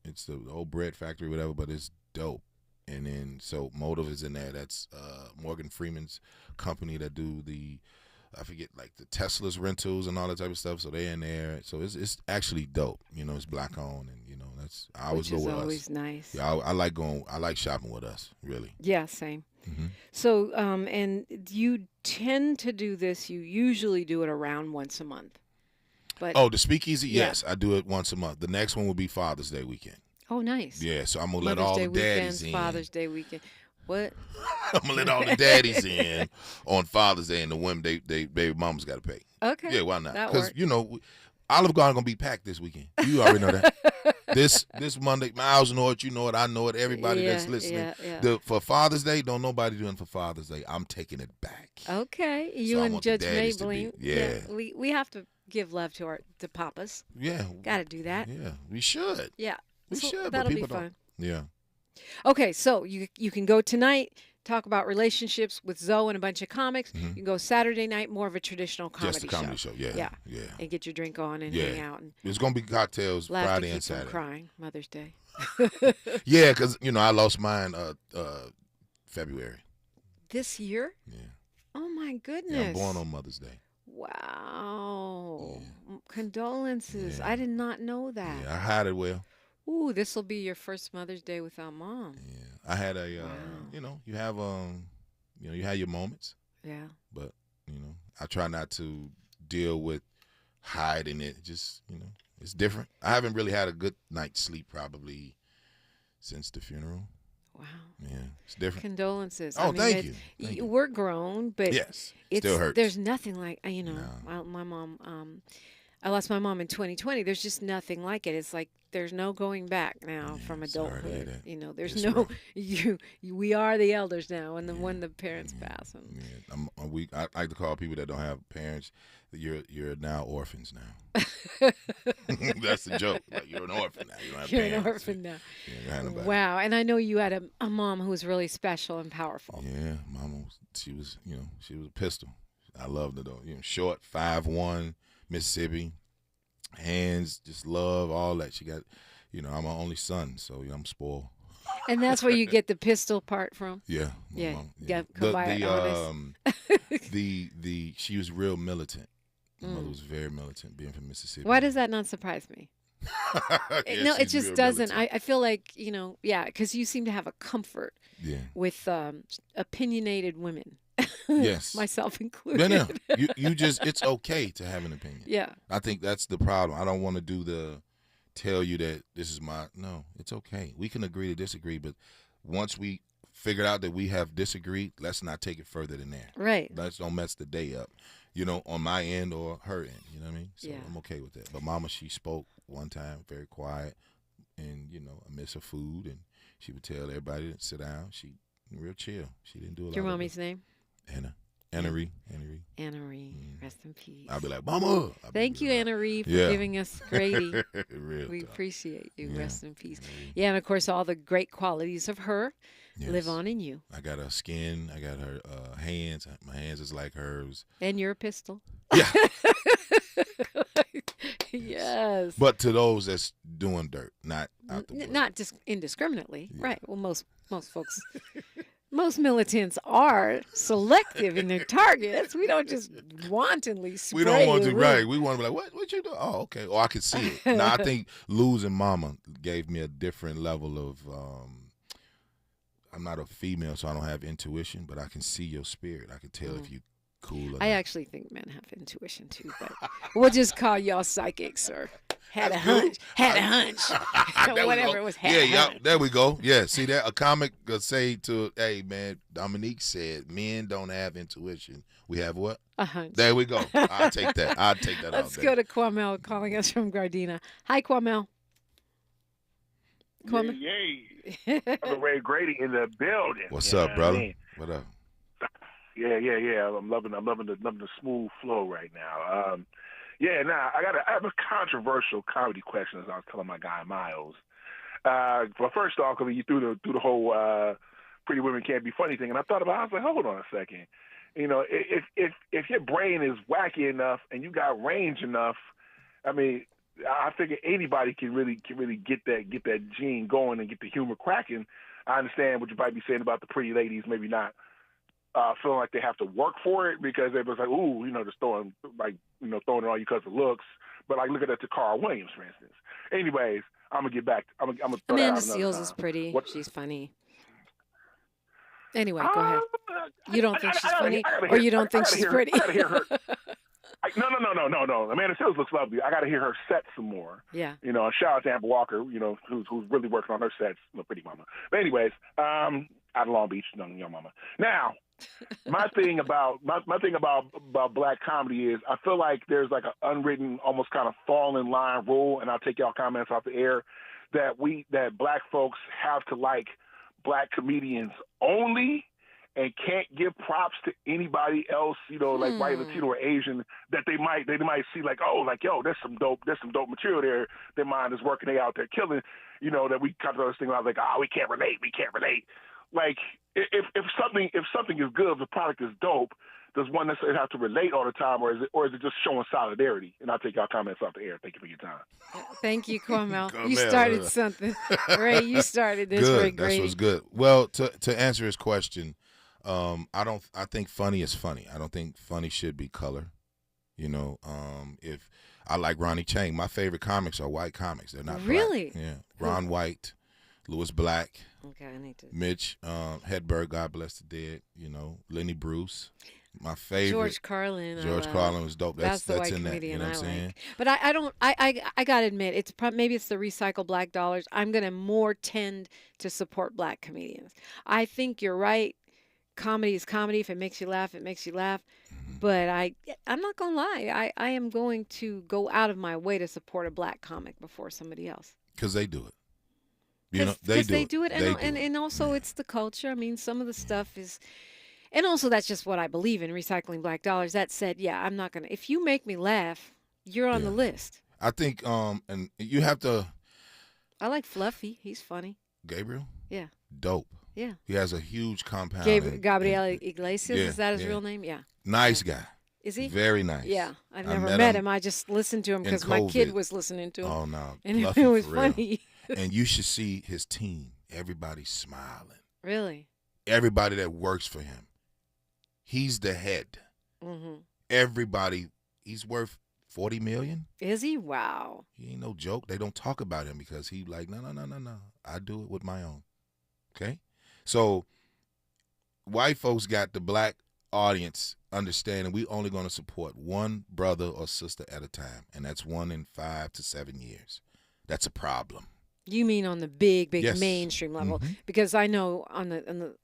It's the old bread factory, whatever, but it's dope. And then so Motive is in there. That's Morgan Freeman's company that do I forget, like the Tesla's rentals and all that type of stuff. So they're in there. So it's actually dope. You know, it's black owned, and you know I always go with us. Which is always nice. Yeah, I like shopping with us, really. Yeah, same. So and you tend to do this. You usually do it around once a month. But the Speakeasy, yes, I do it once a month. The next one will be Father's Day weekend. Oh, nice. Yeah, so I'm gonna let Mother's all Day the daddies weekends, in. Father's Day weekend. What? I'm gonna let all the daddies in on Father's Day, and the women they baby mamas got to pay. Okay. Yeah, why not? That Because works. you know, Olive Garden gonna be packed this weekend. You already know that. This Monday, Miles know it. You know it. I know it. Everybody that's listening. For Father's Day, don't nobody doing for Father's Day. I'm taking it back. Okay, So you I and want the Judge daddies to Maybelline. be- yeah. We have to give love to papas. Yeah. Got to do that. Yeah, we should. Yeah. We So should. But that'll be people fun. don't. Yeah. Okay, so you can go tonight, talk about relationships with Zoe and a bunch of comics. You can go Saturday night, more of a traditional comedy Just a comedy show. Yeah. Yeah. And get your drink on and hang out. And It's gonna be cocktails laugh Friday to and keep from Saturday. crying. Mother's Day. Yeah, because I lost mine February. This year? Yeah. Oh my goodness. Yeah, I'm born on Mother's Day. Wow. Condolences. I did not know that. Yeah, I hide it well. Ooh, this will be your first Mother's Day without Mom. I had a, you have you have your moments. Yeah. But I try not to deal with hiding it. Just it's different. I haven't really had a good night's sleep probably since the funeral. Wow. Yeah, it's different. Condolences. Oh, I mean, thank you. We're grown, but yes, it still hurts. There's nothing like my mom. I lost my mom in 2020. There's just nothing like it. It's like there's no going back now from adulthood. There's It's no rough. we are the elders now, and when the parents pass. And I like to call people that don't have parents. You're now orphans now. That's the joke. Like, you're an orphan now. You don't have You're parents. an orphan now. Yeah, you don't have nobody. Wow, and I know you had a mom who was really special and powerful. Yeah, Mama, she was a pistol. I loved her though. Short, 5'1", Mississippi, hands, just love, all that. She got, I'm my only son, so I'm spoiled. And that's where you get the pistol part from. Yeah, yeah, mom, yeah. She was real militant. My mother was very militant, being from Mississippi. Why does that not surprise me? Yeah, no, it she's just real doesn't. militant. I feel like because you seem to have a comfort with opinionated women. Yes, myself included. No. You just, it's okay to have an opinion. Yeah, I think that's the problem. I don't want to tell you that this is no, it's okay. We can agree to disagree, but once we figured out that we have disagreed, let's not take it further than there. Right. Let's don't mess the day up, on my end or her end. You know what I mean? So I'm okay with that. But Mama, she spoke one time, very quiet, and I miss her food, and She would tell everybody to sit down. She real chill. She didn't do a lot. Your mommy's name? Anna Ree. Rest in peace. I'll be like, Mama. Thank you, Anna Ree, for giving us Grady. We appreciate you. Yeah. Rest in peace. Yeah, and of course, all the great qualities of her live on in you. I got her skin. I got her hands. My hands is like hers. And you're a pistol. Yeah. Yes. But to those that's doing dirt, not out the not just indiscriminately, right? Well, most folks, most militants are selective in their targets. We don't just wantonly spray. We don't want to, the right? room. We want to be like, what you do? Oh, okay. Oh, I can see it. Now I think losing Mama gave me a different level of. I'm not a female, so I don't have intuition, but I can see your spirit. I can tell if you cool. Or I actually think men have intuition too, but we'll just call y'all psychics or had a hunch, whatever it was. There we go. Yeah, see that a comic could say to, hey man, Dominique said men don't have intuition. We have what? A hunch. There we go. I'll take that. Let's go to Kwamel calling us from Gardena. Hi, Kwamel. Kwamel. Yay. Ray Grady in the building. What's up, brother? I mean? What up? Yeah. I'm loving the smooth flow right now. I have a controversial comedy question, as I was telling my guy Miles. Well, first off, I mean, you threw the whole pretty women can't be funny thing, and I was like, hold on a second. You know, if your brain is wacky enough and you got range enough, I mean, I figure anybody can really get that gene going and get the humor cracking. I understand what you might be saying about the pretty ladies, maybe not feeling like they have to work for it because they was like, ooh, you know, just throwing it on you because of looks. But like, look at that to Carl Williams, for instance. Anyways, I'm gonna get back. I'm gonna throw Amanda that out Seals is pretty. She's funny. Anyway, go ahead. You don't think she's funny, or you don't think she's pretty? I gotta hear her. No. Amanda Seals looks lovely. I got to hear her set some more. Yeah. You know, shout out to Amber Walker, you know, who's really working on her sets. Pretty mama. But anyways, out of Long Beach, young mama. Now, my thing about black comedy is I feel like there's like an unwritten, almost kind of fall in line rule, and I'll take y'all comments off the air, that black folks have to like black comedians only. And can't give props to anybody else, you know, like white, Latino, or Asian, that they might see like, oh, like, yo, there's some dope material there. Their mind is working, they out there killing, you know, that we kind of this thing. I was like, oh, we can't relate. Like, if something is good, if the product is dope, does one necessarily have to relate all the time, or is it just showing solidarity? And I'll take y'all comments off the air. Thank you for your time. Thank you, Kwamel. You started something, Ray. You started this. Good. Ray Grady. That was good. Well, to answer his question. I think funny is funny. I don't think funny should be color. You know, if I like Ronnie Chang, my favorite comics are white comics. They're not really black. Yeah, Ron White, Louis Black. Okay, I need to. Mitch Hedberg, God bless the dead. You know, Lenny Bruce. My favorite. George Carlin. George Carlin was dope. That's the white in that. comedian You know what I'm saying? like. But I don't. I gotta admit, maybe it's the recycle black dollars. I'm gonna more tend to support black comedians. I think you're right. Comedy is comedy. If it makes you laugh, it makes you laugh. But I'm not going to lie. I am going to go out of my way to support a black comic before somebody else. Because they do it. You know, they do it. And also it's the culture. I mean, some of the stuff is, and also that's just what I believe in, recycling black dollars. That said, yeah, I'm not going to, if you make me laugh, you're on the list. I think, and you have to. I like Fluffy. He's funny. Gabriel? Yeah. Dope. Yeah. He has a huge compound. Gabriel Iglesias, is that his real name? Yeah. Nice guy. Is he? Very nice. Yeah. I've never met him. I just listened to him because my kid was listening to him. Oh, no. And it was funny. And you should see his team. Everybody's smiling. Really? Everybody that works for him. He's the head. Mm-hmm. Everybody, he's worth $40 million. Is he? Wow. He ain't no joke. They don't talk about him because he like, no. I do it with my own. Okay? So white folks got the black audience understanding we only going to support one brother or sister at a time, and that's one in 5 to 7 years. That's a problem. You mean on the big Yes. mainstream level? Mm-hmm. Because I know on the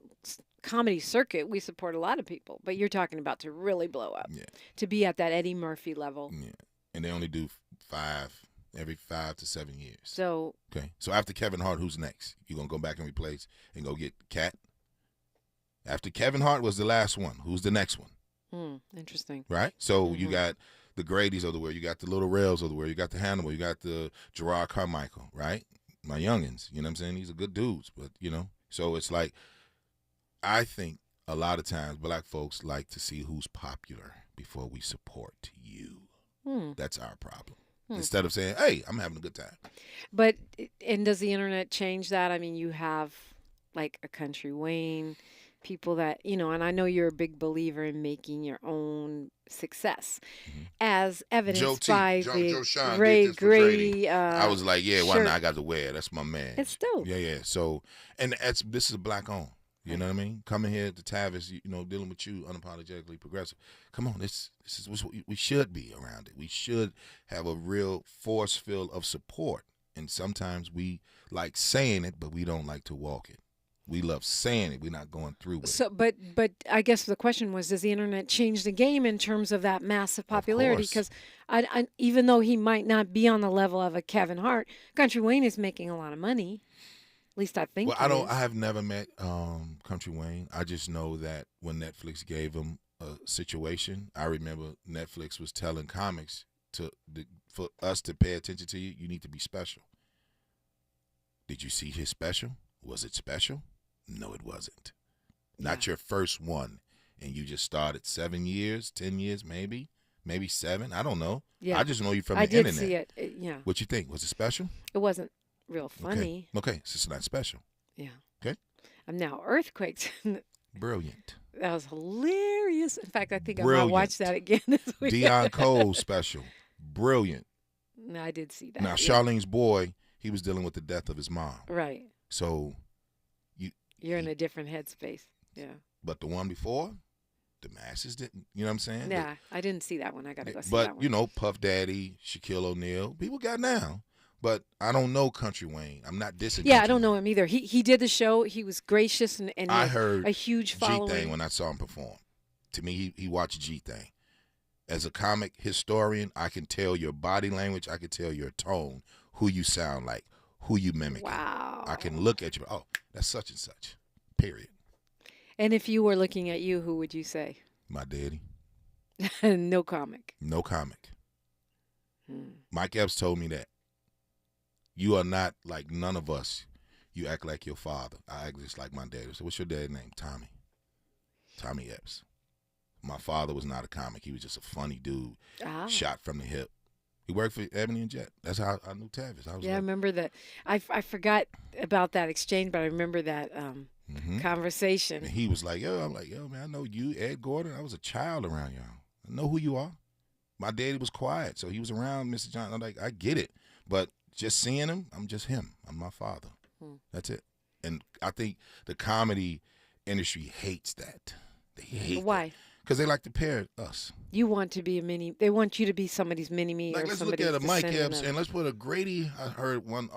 comedy circuit we support a lot of people, but you're talking about to really blow up, to be at that Eddie Murphy level. Yeah, and they only do 5 every 5 to 7 years. So okay. So after Kevin Hart, who's next? You gonna go back and replace and go get Cat? After Kevin Hart was the last one, who's the next one? Interesting. Right. So you got the Gradys of the world, you got the Little Rails of the world, you got the Hannibal, you got the Gerard Carmichael, right? My youngins, you know what I'm saying? These are good dudes, but so it's like, I think a lot of times black folks like to see who's popular before we support you. That's our problem. Instead of saying, hey, I'm having a good time. But, and does the internet change that? I mean, you have like a Country Wayne, people that, and I know you're a big believer in making your own success, as evidenced by the Ray Grady. I was like, yeah, why shirt. not? I got to wear it. That's my man. It's dope. Yeah. So, and this is black owned. You know what I mean? Coming here to Tavis, dealing with you, unapologetically progressive. Come on, this is what we should be around it. We should have a real force field of support. And sometimes we like saying it, but we don't like to walk it. We love saying it. We're not going through with it. But I guess the question was, does the internet change the game in terms of that massive popularity? Because I even though he might not be on the level of a Kevin Hart, Country Wayne is making a lot of money. At least I think. Well, I have never met Country Wayne. I just know that when Netflix gave him a situation, I remember Netflix was telling comics for us to pay attention to you. You need to be special. Did you see his special? Was it special? No, it wasn't. Not your first one, and you just started 7 years, 10 years, maybe 7. I don't know. Yeah, I just know you from the internet. I did see it. Yeah. What you think? Was it special? It wasn't real funny. Okay, so it's not special. Yeah. Okay. I'm now Earthquakes. Brilliant. That was hilarious. In fact, I think I might watch that again this week. Deion Cole's special. Brilliant. No, I did see that. Now, Charlene's boy, he was dealing with the death of his mom. Right. So you're in a different headspace. Yeah. But the one before, the masses didn't. You know what I'm saying? Yeah, I didn't see that one. I got to go see that one. But, Puff Daddy, Shaquille O'Neal, people got down. But I don't know Country Wayne. I'm not dissing. Yeah, I don't know him either. He did the show. He was gracious and I heard a huge following. G-Thing when I saw him perform. To me, he watched G-Thing. As a comic historian, I can tell your body language. I can tell your tone, who you sound like, who you mimic. Wow. I can look at you. Oh, that's such and such. Period. And if you were looking at you, who would you say? My daddy. No comic. No comic. Mike Epps told me that. You are not like none of us. You act like your father. I act just like my daddy. So what's your dad's name? Tommy. Tommy Epps. My father was not a comic. He was just a funny dude. Shot from the hip. He worked for Ebony and Jet. That's how I knew Tavis. I remember that. I forgot about that exchange, but I remember that conversation. And he was like, I'm like, man, I know you, Ed Gordon. I was a child around y'all. I know who you are. My daddy was quiet, so he was around Mr. Johnson. I'm like, I get it. But just seeing him, I'm just him. I'm my father. That's it. And I think the comedy industry hates that. They hate Why? Because they like to pair us. You want to be a mini. They want you to be somebody's mini-me. Like, or let's look somebody's at a Mike descendant Epps and let's put a Grady. I heard one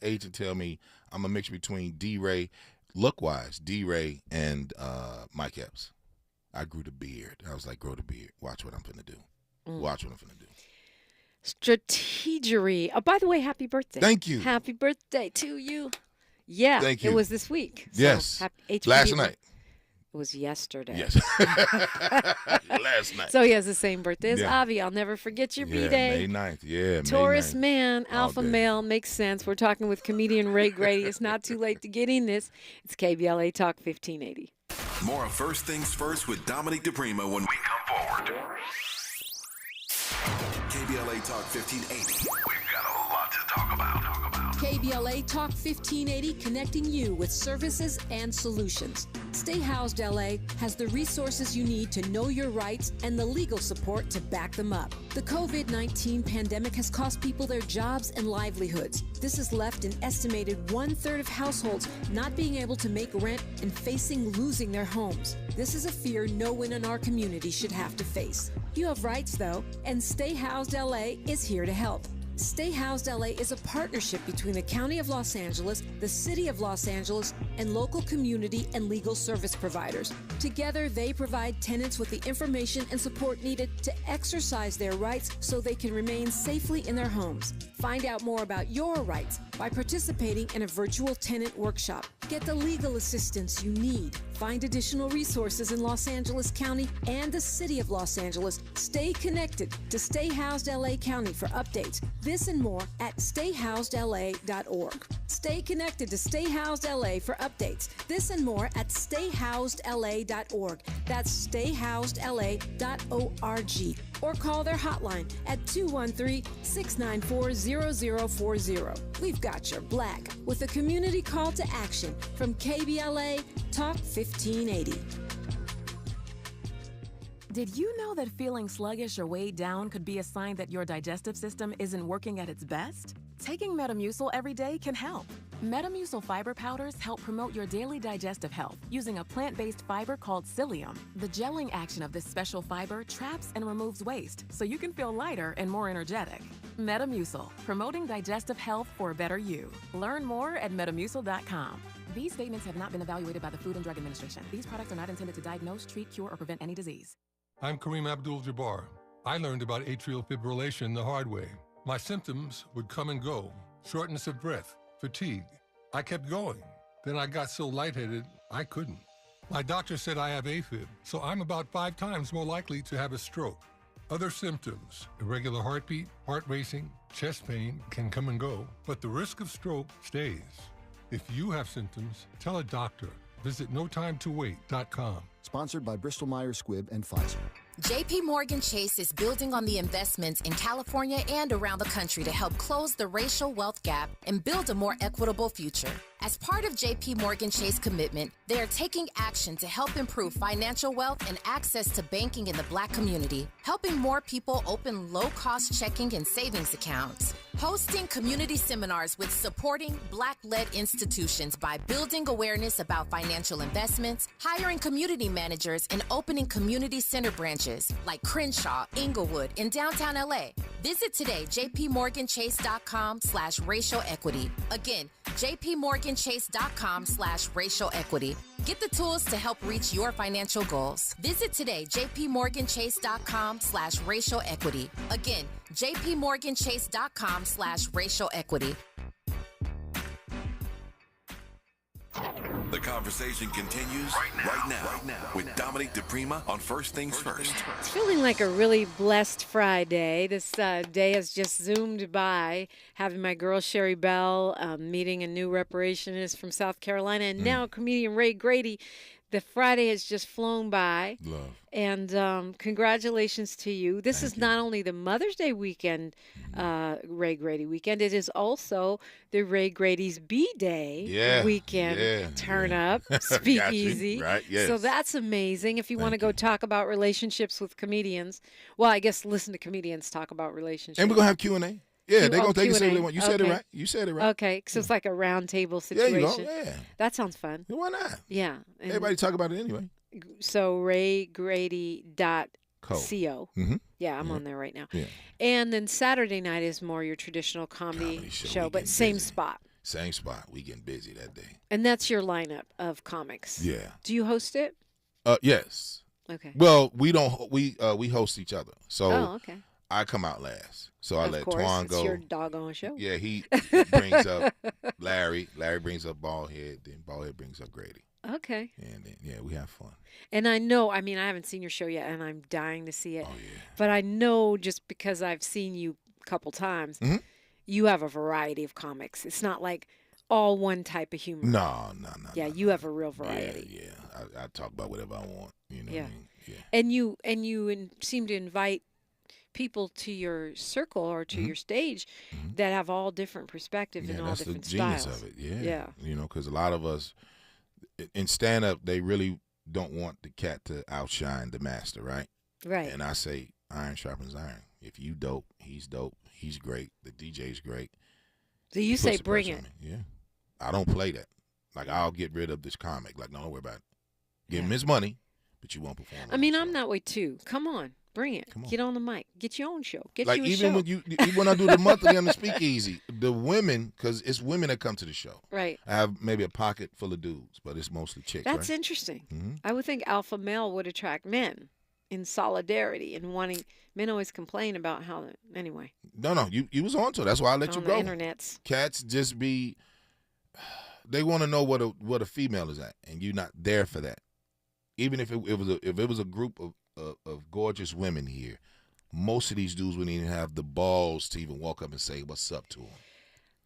agent tell me I'm a mixture between D-Ray, look-wise, D-Ray and Mike Epps. I grew the beard. I was like, grow the beard. Watch what I'm finna do. Watch what I'm finna do. Strategery. Oh, by the way, happy birthday. Thank you. Happy birthday to you. Yeah. Thank you. It was this week. So yes. Last night. It was yesterday. Yes. Last night. So he has the same birthday as Yeah. Avi. I'll never forget your B-Day. May 9th. Yeah, Taurus May 9th. man, All alpha day. male, makes sense. We're talking with comedian Ray Grady. It's not too late to get in this. It's KBLA Talk 1580. More of First Things First with Dominique DiPrima when we come forward. KBLA Talk 1580. We've got a lot to talk about. KBLA Talk 1580, connecting you with services and solutions. Stay Housed LA has the resources you need to know your rights and the legal support to back them up. The COVID-19 pandemic has cost people their jobs and livelihoods. This has left an estimated 1/3 of households not being able to make rent and facing losing their homes. This is a fear no one in our community should have to face. You have rights, though, and Stay Housed LA is here to help. Stay Housed LA is a partnership between the County of Los Angeles, the City of Los Angeles, and local community and legal service providers. Together, they provide tenants with the information and support needed to exercise their rights so they can remain safely in their homes. Find out more about your rights by participating in a virtual tenant workshop. Get the legal assistance you need. Find additional resources in Los Angeles County and the City of Los Angeles. Stay connected to Stay Housed LA County for updates. This and more at stayhousedla.org. Stay connected to Stay Housed LA for updates. This and more at stayhousedla.org. That's stayhousedla.org. Or call their hotline at 213-694-0040. We've got your black with a community call to action from KBLA Talk 1580. Did you know that feeling sluggish or weighed down could be a sign that your digestive system isn't working at its best? Taking Metamucil every day can help. Metamucil fiber powders help promote your daily digestive health using a plant-based fiber called psyllium. The gelling action of this special fiber traps and removes waste so you can feel lighter and more energetic. Metamucil, promoting digestive health for a better you. Learn more at metamucil.com. These statements have not been evaluated by the Food and Drug Administration. These products are not intended to diagnose, treat, cure, or prevent any disease. I'm Kareem Abdul-Jabbar. I learned about atrial fibrillation the hard way. My symptoms would come and go. Shortness of breath, fatigue. I kept going. Then I got so lightheaded, I couldn't. My doctor said I have AFib, so I'm about 5 times more likely to have a stroke. Other symptoms, irregular heartbeat, heart racing, chest pain can come and go, but the risk of stroke stays. If you have symptoms, tell a doctor. Visit notimetowait.com. Sponsored by Bristol Myers Squibb and Pfizer. JP Morgan Chase is building on the investments in California and around the country to help close the racial wealth gap and build a more equitable future. As part of JP Morgan Chase commitment, they are taking action to help improve financial wealth and access to banking in the Black community, helping more people open low-cost checking and savings accounts, hosting community seminars with supporting Black-led institutions by building awareness about financial investments, hiring community managers, and opening community center branches like Crenshaw, Inglewood, and downtown LA. Visit today, jpmorganchase.com/racial equity. Again, jpmorganchase.com/racial equity. Get the tools to help reach your financial goals. Visit today, jpmorganchase.com/racial equity. Again, jpmorganchase.com/racial equity. The conversation continues right now with Dominique DiPrima on First Things First. It's feeling like a really blessed Friday. This day has just zoomed by, having my girl Sherry Bell meeting a new reparationist from South Carolina, and now comedian Ray Grady. The Friday has just flown by. Love. And congratulations to you. This is not only the Mother's Day weekend, Ray Grady weekend, it is also the Ray Grady's B-Day weekend turn up, speakeasy. Right, yes. So that's amazing. If you want to go talk about relationships with comedians, well, I guess listen to comedians talk about relationships. And we're going to have Q&A. Yeah, they're going to take it say what they want. You said it right. You said it right. Okay, so it's like a round table situation. There you go, yeah. That sounds fun. Why not? Yeah. And everybody talk about it anyway. So raygrady.co. Mm-hmm. Yeah, I'm on there right now. Yeah. And then Saturday night is more your traditional comedy show, but same spot. Same spot. We getting busy that day. And that's your lineup of comics. Yeah. Do you host it? Yes. Okay. Well, we don't. We host each other. So okay. I come out last. So I let Twan go. It's your doggone show. Yeah, he brings up Larry. Larry brings up Baldhead. Then Baldhead brings up Grady. Okay. And then, yeah, we have fun. And I know, I mean, I haven't seen your show yet, and I'm dying to see it. Oh, yeah. But I know just because I've seen you a couple times, you have a variety of comics. It's not like all one type of humor. No. Yeah, you have a real variety. Yeah. I talk about whatever I want. You know what I mean? Yeah. And you seem to invite people to your circle or to your stage that have all different perspectives and all different styles. That's the genius of it. Yeah. You know, because a lot of us in stand-up, they really don't want the cat to outshine the master, right? Right. And I say, iron sharpens iron. If you dope, he's great. The DJ's great. So you say bring it. Yeah. I don't play that. Like, I'll get rid of this comic. Like, no, don't worry about it. Give him his money, but you won't perform. I mean, I'm that way too. Come on. Bring it. Get on the mic. Get your own show. Get like you a even show. when I do the monthly on the Speakeasy, the women, because it's women that come to the show. Right. I have maybe a pocket full of dudes, but it's mostly chicks. That's right? interesting. Mm-hmm. I would think alpha male would attract men in solidarity and wanting. Men always complain about how. Anyway. No, you was on to it. That's why I let you go. On the internets. Cats just be. They want to know what a female is at, and you're not there for that. Even if it was a group of gorgeous women here, most of these dudes wouldn't even have the balls to even walk up and say what's up to them.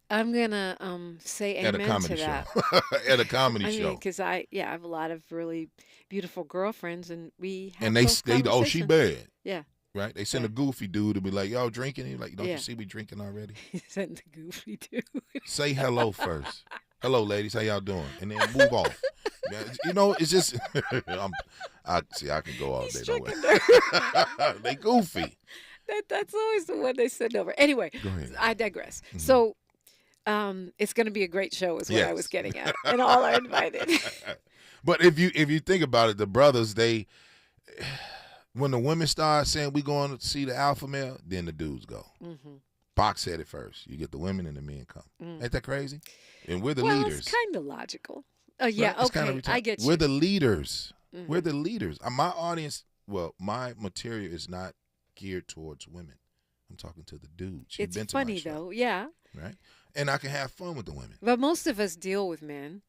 I'm gonna say amen at a comedy to that. show. At a comedy I show. mean, because I have a lot of really beautiful girlfriends, and we have And those they oh, she conversations. bad. Yeah. Right? They send a goofy dude to be like, y'all drinking? He's like, don't Yeah. you see we drinking already? He sent the goofy dude. Say hello first. Hello, ladies. How y'all doing? And then move on. You know, it's just I can go all day. Don't worry. They goofy. That's always the one they send over. Anyway, Go ahead. I digress. Mm-hmm. So it's going to be a great show is what I was getting at. And all are invited. But if you think about it, the brothers, when the women start saying we going to see the alpha male, then the dudes go. Mm-hmm. Pac said it first. You get the women and the men come. Ain't that crazy? And we're the well, leaders. It's kind of logical. Oh, yeah, Right? It's okay, kinda I get you. We're the leaders. Mhm. We're the leaders. My audience, my material is not geared towards women. I'm talking to the dudes. You've It's been to my funny, show, though. Yeah. right? And I can have fun with the women. But most of us deal with men,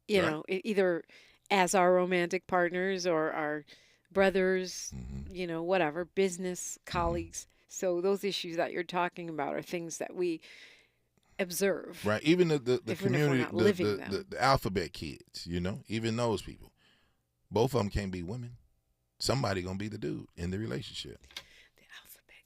you Right. know, either as our romantic partners or our brothers, you know, whatever, business colleagues. So those issues that you're talking about are things that we observe. Right. Even the Even if we're community, not living the alphabet kids, you know, even those people. Both of them can't be women. Somebody going to be the dude in the relationship.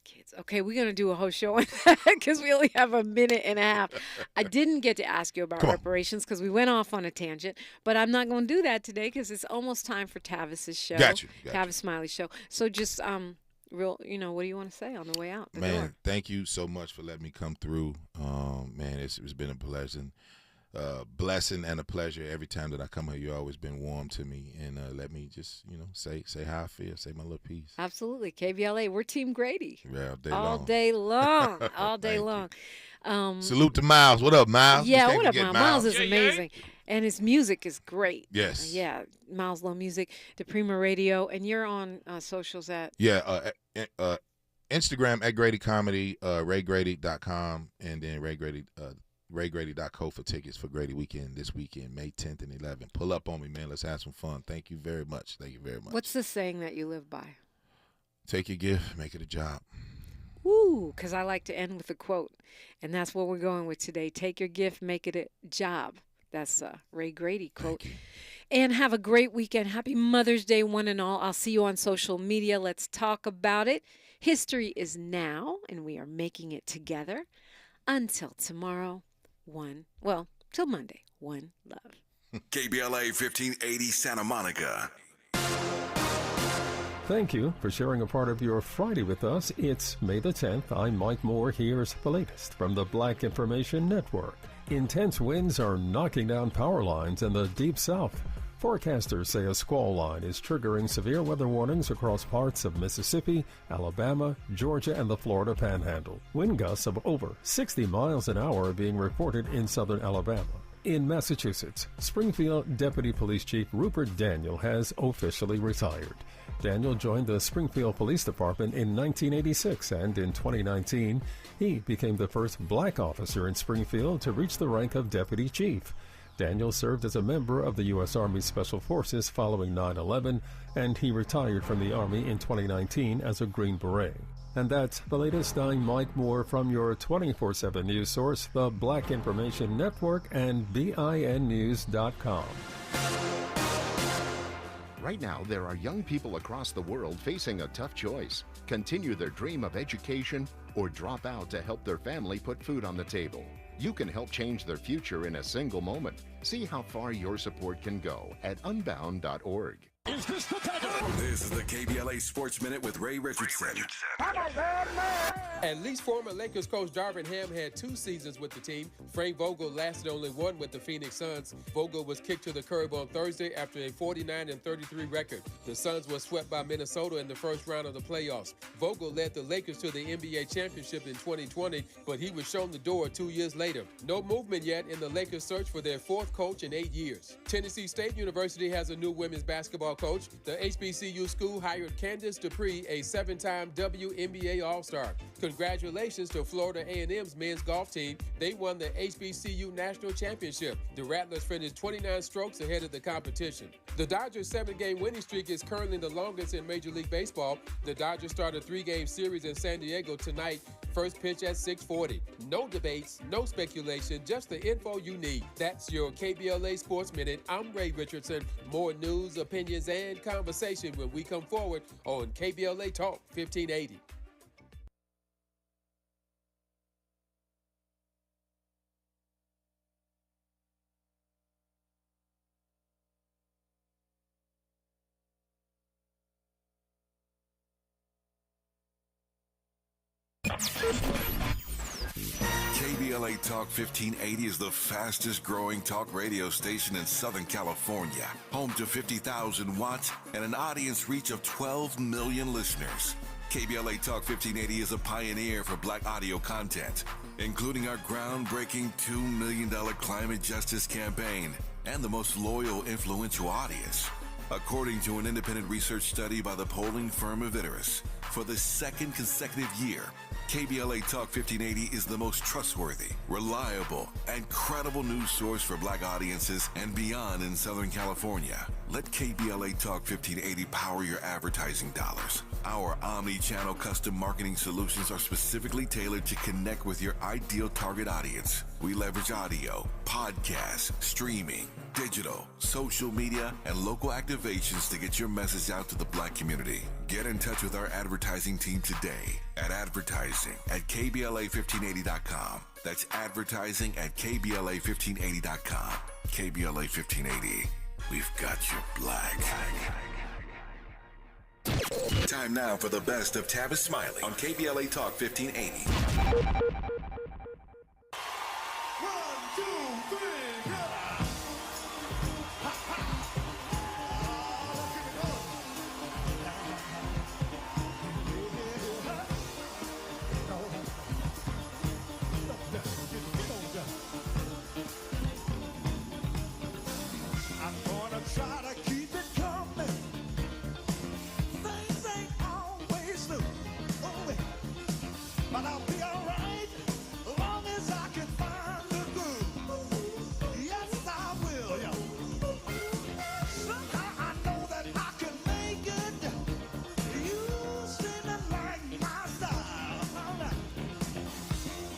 Kids. Okay, we're going to do a whole show on that because we only have a minute and a half. I didn't get to ask you about reparations because we went off on a tangent, but I'm not going to do that today because it's almost time for Tavis's show. Got you. Tavis Smiley's show. So just, what do you want to say on the way out the Man, door? thank you so much for letting me come through. Man, it's been a blessing and a pleasure every time that I come here. You've always been warm to me, and let me just say how I feel, say my little piece. Absolutely. KBLA, we're Team Grady. Yeah, all day long. All day long. Salute to Miles. What up, Miles? Yeah, We can't what up, forget Miles? Miles is amazing. And his music is great. Yes. Yeah, Miles Low Music, DiPrima Radio, and you're on socials at? Yeah, Instagram at Grady Comedy, RayGrady.com, and then RayGrady.co for tickets for Grady Weekend this weekend, May 10th and 11th. Pull up on me, man. Let's have some fun. Thank you very much. Thank you very much. What's the saying that you live by? Take your gift, make it a job. Woo, because I like to end with a quote, and that's what we're going with today. Take your gift, make it a job. That's a Ray Grady quote. And have a great weekend. Happy Mother's Day, one and all. I'll see you on social media. Let's talk about it. History is now, and we are making it together. Until tomorrow, till Monday, one love. KBLA 1580 Santa Monica. Thank you for sharing a part of your Friday with us. It's May the 10th. I'm Mike Moore. Here's the latest from the Black Information Network. Intense winds are knocking down power lines in the Deep South. Forecasters say a squall line is triggering severe weather warnings across parts of Mississippi, Alabama, Georgia, and the Florida Panhandle. Wind gusts of over 60 miles an hour are being reported in southern Alabama. In Massachusetts, Springfield Deputy Police Chief Rupert Daniel has officially retired. Daniel joined the Springfield Police Department in 1986, and in 2019, he became the first black officer in Springfield to reach the rank of Deputy Chief. Daniel served as a member of the U.S. Army Special Forces following 9/11, and he retired from the Army in 2019 as a Green Beret. And that's the latest. I'm Mike Moore from your 24/7 news source, the Black Information Network and BINnews.com. Right now, there are young people across the world facing a tough choice: continue their dream of education or drop out to help their family put food on the table. You can help change their future in a single moment. See how far your support can go at unbound.org. Is this the This is the KBLA Sports Minute with Ray Richardson. At least former Lakers coach Darvin Ham had 2 seasons with the team. Frank Vogel lasted only 1 with the Phoenix Suns. Vogel was kicked to the curb on Thursday after a 49-33 record. The Suns were swept by Minnesota in the first round of the playoffs. Vogel led the Lakers to the NBA championship in 2020, but he was shown the door 2 years later. No movement yet in the Lakers' search for their 4th coach in 8 years. Tennessee State University has a new women's basketball coach. The HBCU school hired Candace Dupree, a 7-time WNBA All-Star. Congratulations to Florida A&M's men's golf team. They won the HBCU National Championship. The Rattlers finished 29 strokes ahead of the competition. The Dodgers' 7-game winning streak is currently the longest in Major League Baseball. The Dodgers start a 3-game series in San Diego tonight. First pitch at 6:40. No debates, no speculation, just the info you need. That's your KBLA Sports Minute. I'm Ray Richardson. More news, opinions, and conversation when we come forward on KBLA Talk 1580. KBLA Talk 1580 is the fastest growing talk radio station in Southern California. Home to 50,000 watts and an audience reach of 12 million listeners. KBLA Talk 1580 is a pioneer for black audio content, including our groundbreaking $2 million climate justice campaign and the most loyal, influential audience. According to an independent research study by the polling firm Aviterus, for the 2nd consecutive year, KBLA Talk 1580 is the most trustworthy, reliable, and credible news source for black audiences and beyond in Southern California. Let KBLA Talk 1580 power your advertising dollars. Our omni-channel custom marketing solutions are specifically tailored to connect with your ideal target audience. We leverage audio, podcasts, streaming, digital, social media, and local activations to get your message out to the black community. Get in touch with our advertising team today at advertising@kbla1580.com. That's advertising at kbla1580.com. KBLA 1580. We've got you black. Time now for the best of Tavis Smiley on KBLA Talk 1580. 1, 2, 3, go! I'm gonna try to keep it coming. Things ain't always smooth, but I'll be alright as long as I can find the groove. Yes, I will. Somehow I know that I can make it. You seem to like my style.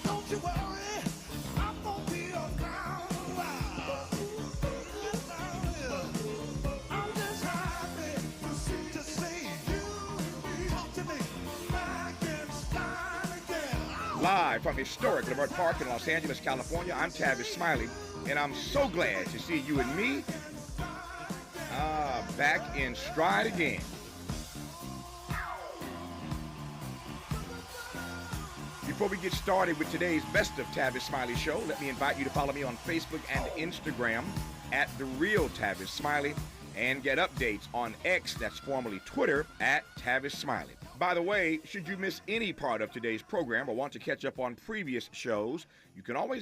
Don't you worry, I'm gonna be around a while. Yes, I will. I'm just happy to see you talk to me back in style again. Live from historic Lamert Park in Los Angeles, California, I'm Tavis Smiley, and I'm so glad to see you and me back in stride again. Before we get started with today's Best of Tavis Smiley show, let me invite you to follow me on Facebook and Instagram at The Real Tavis Smiley and get updates on X, that's formerly Twitter, at Tavis Smiley. By the way, should you miss any part of today's program or want to catch up on previous shows, you can always